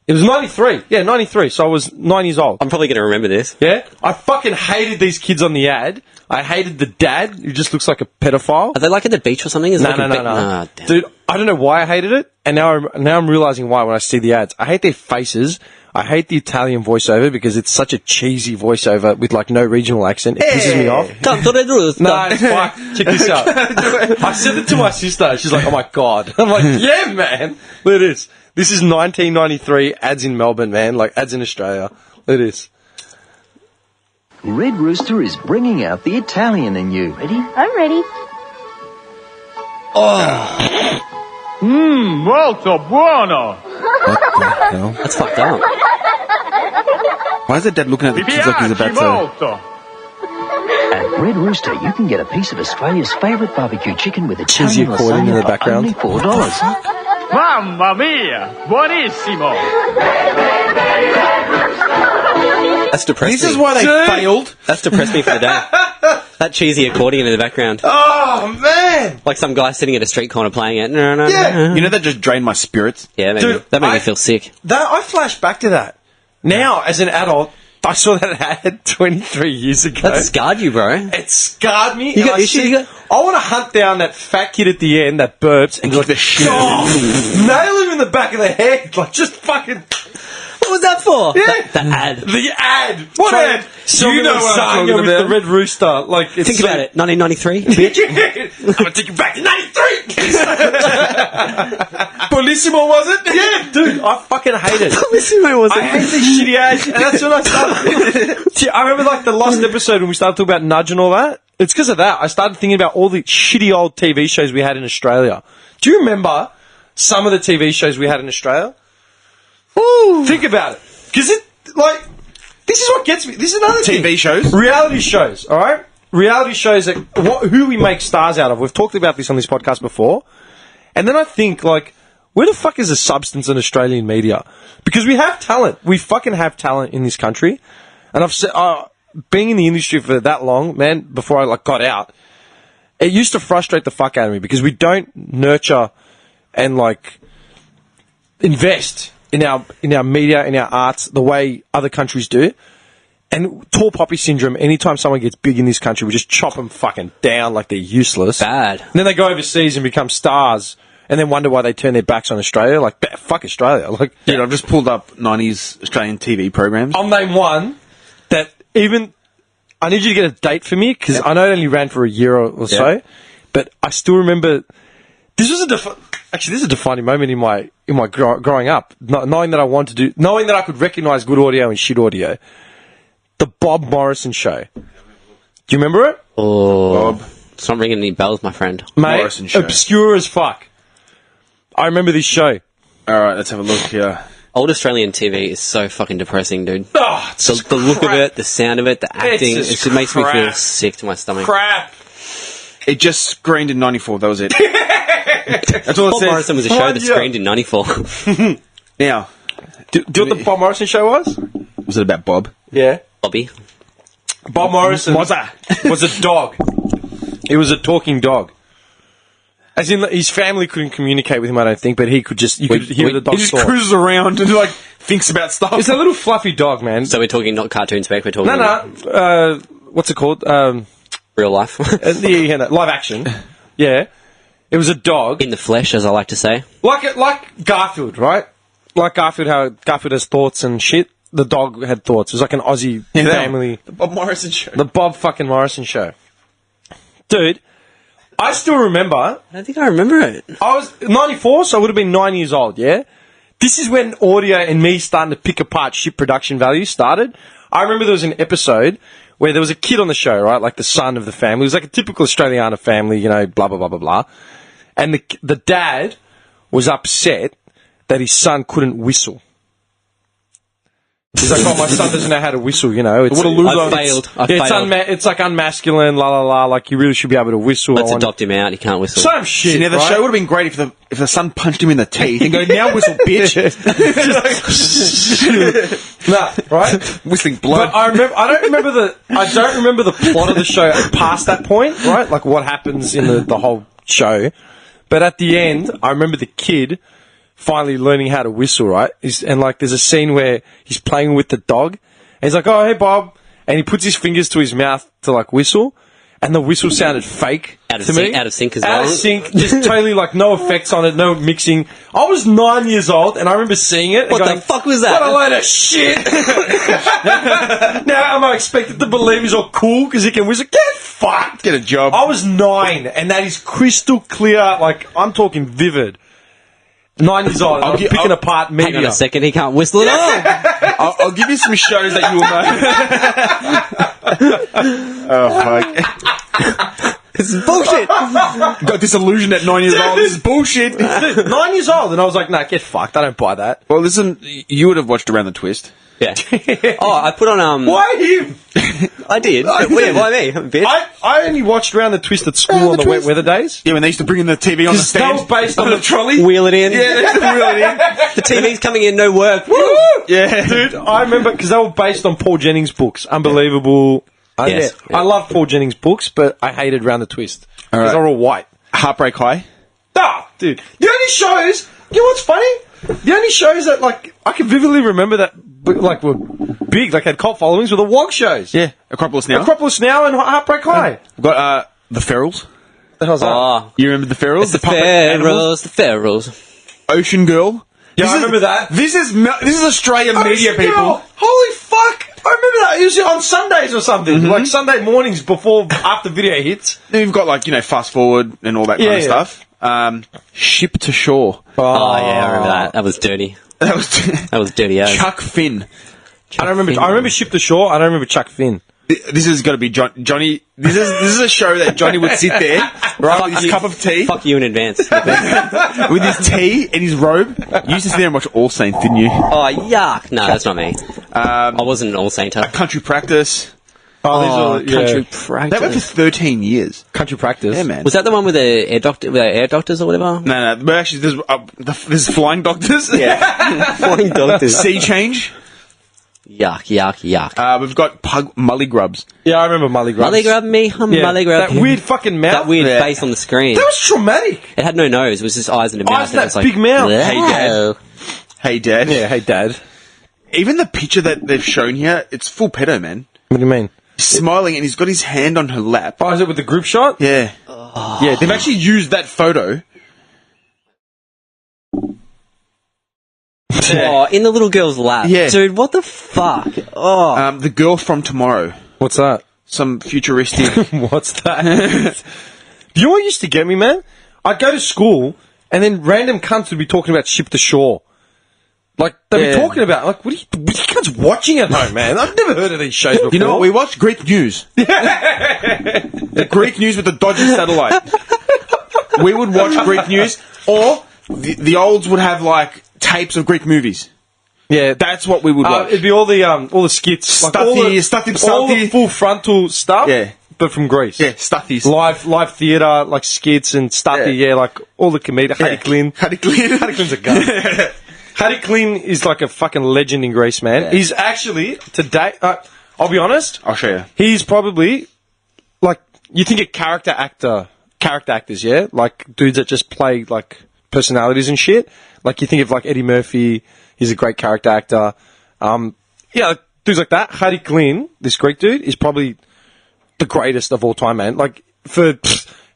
It was 93. Yeah, 93. So I was 9 years old. I'm probably going to remember this. Yeah? I fucking hated these kids on the ad. I hated the dad, who just looks like a pedophile. Are they like at the beach or something? Is it No. like Nah, damn. Dude, I don't know why I hated it, and now I'm realizing why when I see the ads. I hate their faces. I hate the Italian voiceover because it's such a cheesy voiceover with, like, no regional accent. It pisses me off. No, it's fine. Check this out. I sent it to my sister. She's like, oh my God. I'm like, yeah, man. Look at this. This is 1993 ads in Melbourne, man. Like, ads in Australia. Look at this. Red Rooster is bringing out the Italian in you. Ready? I'm ready. Molto buono! That's fucked up. Why is the dad looking at the kids like he's about to... Molto! At Red Rooster, you can get a piece of Australia's favourite barbecue chicken with Cheesy Italian accordion in the lasagna for background. only $4. Mamma mia! Buonissimo! That's depressing. This is why they failed. That's depressed me for the day. That cheesy accordion in the background. Oh, man. Like some guy sitting at a street corner playing it. No. Yeah. You know, that just drained my spirits. Yeah, Dude, that made me feel sick. I flash back to that. Now, as an adult, I saw that ad 23 years ago. That scarred you, bro. It scarred me. You and got I issues? see- I want to hunt down that fat kid at the end that burps and Kick the shit out of him. nail him in the back of the head. Like, just fucking... What was that for? Yeah. The ad. The ad. What Try ad? it. You know what I'm talking with the about. Red Rooster. Like, it's Think about it. 1993. I'm going to take you back to 93. Bellissimo, was it? Yeah, dude. I fucking hate it. Bellissimo, was I hate these shitty ads. And that's when I started... See, I remember, like, the last episode when we started talking about Nudge and all that. It's because of that. I started thinking about all the shitty old TV shows we had in Australia. Do you remember some of the TV shows we had in Australia? Ooh. Think about it. Because this is what gets me. This is another thing. TV shows? Reality shows, all right? Reality shows, who we make stars out of. We've talked about this on this podcast before. And then I think, like, where the fuck is the substance in Australian media? Because we have talent. We fucking have talent in this country. And I've said, being in the industry for that long, man, before I got out, it used to frustrate the fuck out of me because we don't nurture and invest in our media, in our arts, the way other countries do. And tall poppy syndrome, anytime someone gets big in this country, we just chop them fucking down like they're useless. Bad. And then they go overseas and become stars and then wonder why they turn their backs on Australia. Like, fuck Australia. Dude, I've just pulled up 90s Australian TV programs. I'll name one that even... I need you to get a date for me because I know it only ran for a year or so, but I still remember... This was this is a defining moment in my growing up, knowing that knowing that I could recognise good audio and shit audio. The Bob Morrison Show. Do you remember it? Oh, Bob. It's not ringing any bells, my friend. Mate, Morrison Show. Obscure as fuck. I remember this show. All right, let's have a look here. Old Australian TV is so fucking depressing, dude. Oh, it's the look of it, the sound of it, the acting, it just makes me feel sick to my stomach. Crap. It just screened in 94, that was it. That's all it Bob says. Morrison was a show that screened in 94. Now, do you know what the Bob Morrison Show was? Was it about Bob? Yeah. Bobby. Bob Morrison was a dog. He was a talking dog. As in, his family couldn't communicate with him, I don't think, but he could just, you could hear the dog He just talk. cruises around and thinks about stuff. It's a little fluffy dog, man. So we're talking not cartoon spec, we're talking... No, what's it called? Real life. Live action. Yeah. It was a dog. In the flesh, as I like to say. Like Garfield, right? Like Garfield, how Garfield has thoughts and shit. The dog had thoughts. It was like an Aussie family. The Bob Morrison Show. The Bob fucking Morrison Show. Dude, I still remember... I don't think I remember it. I was 94, so I would have been 9 years old, yeah? This is when audio and me starting to pick apart shit production value started. I remember there was an episode where there was a kid on the show, right? Like the son of the family. It was like a typical Australiana family, blah, blah, blah, blah, blah. And the dad was upset that his son couldn't whistle. He's like, my son doesn't know how to whistle, It's, what a loser. I failed. It's like unmasculine, la la la. Like, you really should be able to whistle. Let's adopt him out. He can't whistle. Some shit. The show would have been great if the son punched him in the teeth and go, now whistle, bitch. Nah, right? Whistling blood. But I don't remember the plot of the show past that point, right? Like what happens in the whole show. But at the end, I remember the kid finally learning how to whistle, right? And there's a scene where he's playing with the dog, and he's like, "Oh, hey, Bob," and he puts his fingers to his mouth to whistle, and the whistle sounded fake out of to sync, me. out of sync as well. Out of sync, just totally no effects on it, no mixing. I was 9 years old, and I remember seeing it. What the fuck was that? What a load of shit! Now am I expected to believe he's all cool because he can whistle? Get fucked! Get a job. I was 9, and that is crystal clear. I'm talking vivid. 9 years old, I'm picking apart media. Hang on a second, he can't whistle at all. I'll give you some shows that you will know. Oh, fuck. This is bullshit. Got disillusioned at 9 years old. This is bullshit. Dude, 9 years old, and I was like, nah, get fucked. I don't buy that. Well, listen, you would have watched Around the Twist. Yeah. Oh, I put on... Why him? I did. Why me? Bitch. I only watched Round the Twist at school on the wet weather days. Yeah, when they used to bring in the TV on the stand. That was based on the trolley. Wheel it in. Yeah, they used to wheel it in. The TV's coming in, no work. Woo! Yeah. Dude, I remember, because they were based on Paul Jennings' books. Unbelievable. Yes. I love Paul Jennings' books, but I hated Round the Twist. Because they're all white. Heartbreak High. Ah, dude. The only shows... You know what's funny? The only shows that, I can vividly remember that, were big, had cult followings, were the WOG shows. Yeah. Acropolis Now. Acropolis Now and Heartbreak High. We've got, The Ferals. The hell's that? Oh, You remember The Ferals? the Ferals. Ocean Girl. Yeah, I remember that. This is Australian media, Ocean people. Girl. Holy fuck! I remember that. It was on Sundays or something. Sunday mornings after video hits. Then you've got, Fast Forward and all that kind of stuff. Ship to Shore. Oh, yeah, I remember that. That was dirty. That was dirty, yeah. Chuck Finn. I remember Ship to Shore. I don't remember Chuck Finn. This is going to be Johnny. This is a show that Johnny would sit there, right, with his cup of tea. Fuck you in advance. With his tea and his robe. You used to sit there and watch All Saints, didn't you? Oh, yuck. No, that's not me. I wasn't an all-sainter. Country Practice. Country Practice. That went for 13 years. Country Practice. Yeah, man. Was that the one with the air doctors or whatever? No. But actually, there's flying doctors. Yeah. Flying doctors. Sea change. Yuck. We've got Pug Mully Grubs. Yeah, I remember Mully Grubs. Mully grub me, Mully grub That him. weird fucking mouth. That weird face on the screen. That was traumatic. It had no nose. It was just eyes and a mouth. Eyes and it that was like, big mouth. "Wow." Hey, Dad. Hey, Dad. Yeah, hey, Dad. Even the picture that they've shown here, it's full pedo, man. What do you mean? He's smiling and he's got his hand on her lap. Oh, is it with the group shot? Yeah. Yeah, they've actually used that photo. Oh, in the little girl's lap. Yeah. Dude, what the fuck? Oh. The Girl from Tomorrow. What's that? Some futuristic. What's that? Do you know what used to get me, man? I'd go to school, and then random cunts would be talking about Ship to Shore. Like, they'd be talking about, like, what are you cunts watching at home, man? I've never heard of these shows before. You know what? We watched Greek News. The Greek News with the dodgy satellite. We would watch Greek News, or the olds would have, like, tapes of Greek movies. Yeah, That's what we would watch. it'd be all the skits, like all the full frontal stuff. Yeah. But from Greece. Yeah, Stuthies. Live theatre, like skits and Stuthy, yeah, like all the comedians. Harry Klin. Harry Klin. Harry Klin's a gun. Harry Klin is like a fucking legend in Greece, man. Yeah. He's actually, today, I'll be honest, I'll show you. he's probably, like, you think of character actors, yeah? Like, dudes that just play, like, personalities and shit. Like, you think of, like, Eddie Murphy, he's a great character actor. Yeah, dudes like that. Harry Klin, this Greek dude, is probably the greatest of all time, man. Like,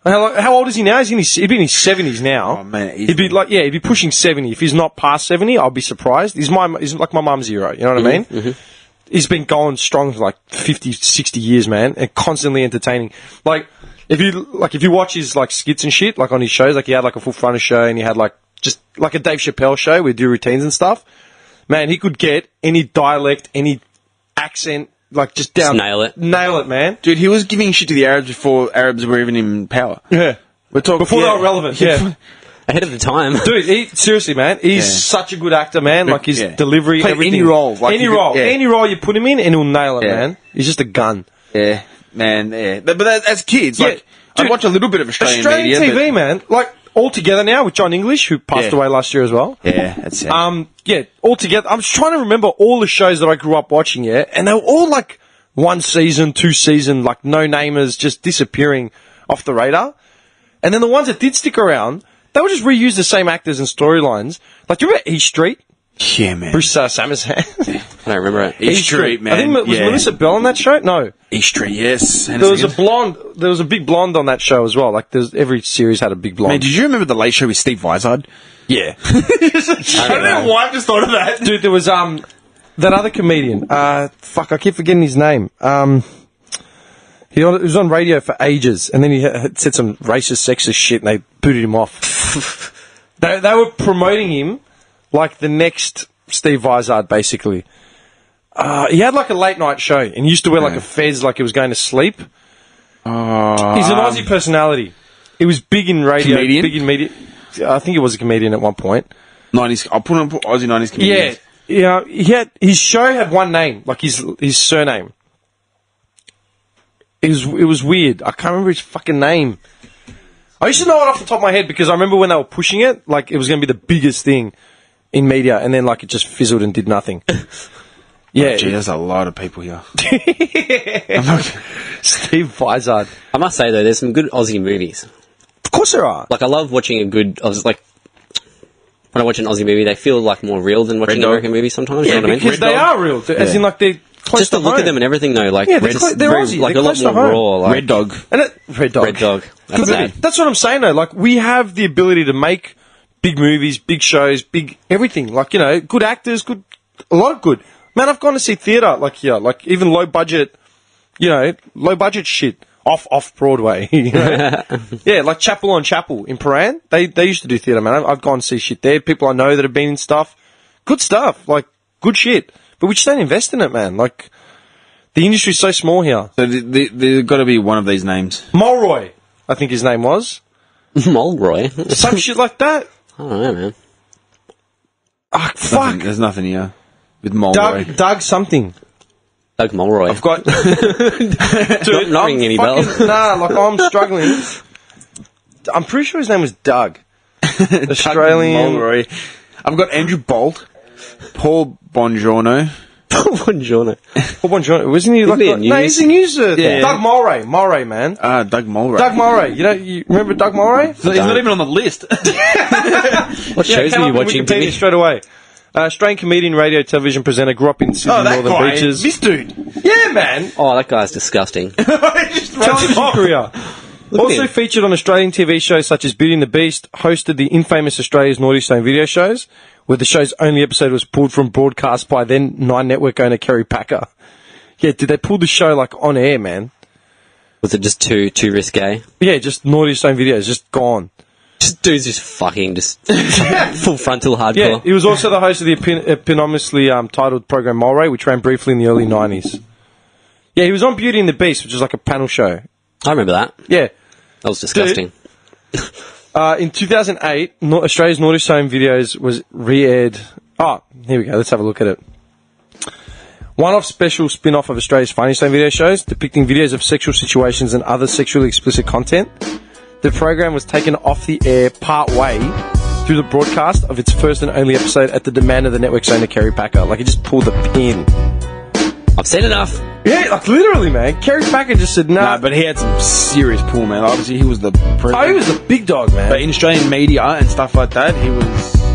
how old is he now? He'd be in his 70s now. Oh, man. He'd be pushing 70. If he's not past 70, I'll be surprised. He's like my mum's hero, you know what I mean? Mm-hmm. He's been going strong for like 50, 60 years, man, and constantly entertaining. Like, if you watch his like skits and shit, like on his shows, like he had like a full frontal show and he had like just like a Dave Chappelle show where he do routines and stuff. Man, he could get any dialect, any accent, like just down. Just nail it, man. Dude, he was giving shit to the Arabs before Arabs were even in power. Yeah. We're talking Before they were relevant, yeah. Ahead of the time. Dude, seriously, man, he's such a good actor, man. Like his delivery, Play everything. any role. Like Any role you put him in, and he'll nail it, man. He's just a gun. Yeah, man, yeah. But as kids, like, dude, I'd watch a little bit of Australian media. TV, man. Like, All Together now with John English, who passed away last year as well. Yeah, that's it. All Together. I'm just trying to remember all the shows that I grew up watching, yeah, and they were all like 1 season, 2 season, like no-namers just disappearing off the radar. And then the ones that did stick around, they would just reuse the same actors and storylines. Like, do you remember East Street? Yeah, man. Bruce Samuelson. I don't remember it. East Street, man. I think was Melissa Bell on that show? No. East Street, yes. There was a blonde. There was a big blonde on that show as well. Like, every series had a big blonde. Man, did you remember the Late Show with Steve Vizard? Yeah. I don't know why I just thought of that. Dude, there was that other comedian. I keep forgetting his name. He was on radio for ages, and then he had said some racist, sexist shit, and they booted him off. They were promoting him like the next Steve Vizard, basically. He had like a late night show, and he used to wear like a fez, like he was going to sleep. He's an Aussie personality. He was big in radio, comedian? big in media. I think he was a comedian at one point. 90s. I'll put Aussie 90s comedians. Yeah. His show had one name, like his surname. It was weird. I can't remember his fucking name. I used to know it off the top of my head because I remember when they were pushing it, like it was going to be the biggest thing in media, and then like it just fizzled and did nothing. Yeah. Oh, gee, there's a lot of people here. Steve Vizard. I must say though, there's some good Aussie movies. Of course there are. Like I love watching when I watch an Aussie movie, they feel like more real than watching an American movie sometimes. Yeah, you know what I mean? because they are real. As in, like they're close just to look at them and everything though, like they're Aussie. like They're a lot close to more home. raw. Like, Red Dog. Red Dog. Red Dog. That's sad. That's what I'm saying though. Like we have the ability to make big movies, big shows, big everything. Like good actors, a lot of good. Man, I've gone to see theatre like here, like even low budget shit off Broadway. Yeah, like Chapel on Chapel in Paran. They used to do theatre, man. I've gone to see shit there. People I know that have been in stuff, good stuff, like good shit. But we just don't invest in it, man. Like The industry's so small here. So there's got to be one of these names. Mulroy, I think his name was. Mulroy? Some shit like that. I don't know, man. Ah, fuck. There's nothing here with Mulroy. Doug something. Doug Mulroy. I've got... Dude, not ringing any bells. Nah, like I'm struggling. I'm pretty sure his name was Doug. Australian. Mulroy. I've got Andrew Bolt, Paul Bongiorno. Paul Bongiorno. Paul Bongiorno. Wasn't he like... No, he's a news... Yeah. Doug Mulray. Mulray, man. Doug Mulray. Doug Mulray. You remember Doug Mulray? He's not even on the list. What shows are you watching? Wikipedia straight away. Australian comedian, radio, television presenter, grew up in Sydney, Northern Beaches. This dude. Yeah, man. Oh, that guy's disgusting. Television career. Also featured on Australian TV shows such as Beauty and the Beast, hosted the infamous Australia's Naughty Stone video shows, where the show's only episode was pulled from broadcast by then Nine Network owner Kerry Packer. Yeah, did they pull the show like on air, man? Was it just too risque? Yeah, just Naughty Stone videos, just gone. Just dudes just fucking full frontal hardcore. Yeah, he was also the host of the eponymously titled program Mulray, which ran briefly in the early 90s. Yeah, he was on Beauty and the Beast, which is like a panel show. I remember that. Yeah. That was disgusting. In 2008, Australia's Naughty Stone videos was re-aired. Oh, here we go. Let's have a look at it. One-off special spin-off of Australia's Funny Stone video shows, depicting videos of sexual situations and other sexually explicit content. The program was taken off the air part-way through the broadcast of its first and only episode at the demand of the network's owner, Kerry Packer. Like, he just pulled the pin. I've said enough. Yeah, like, literally, man. Kerry Packer just said, nah. Nah, but he had some serious pull, man. Obviously, he was the president. Oh, he was the big dog, man. But in Australian media and stuff like that, he was...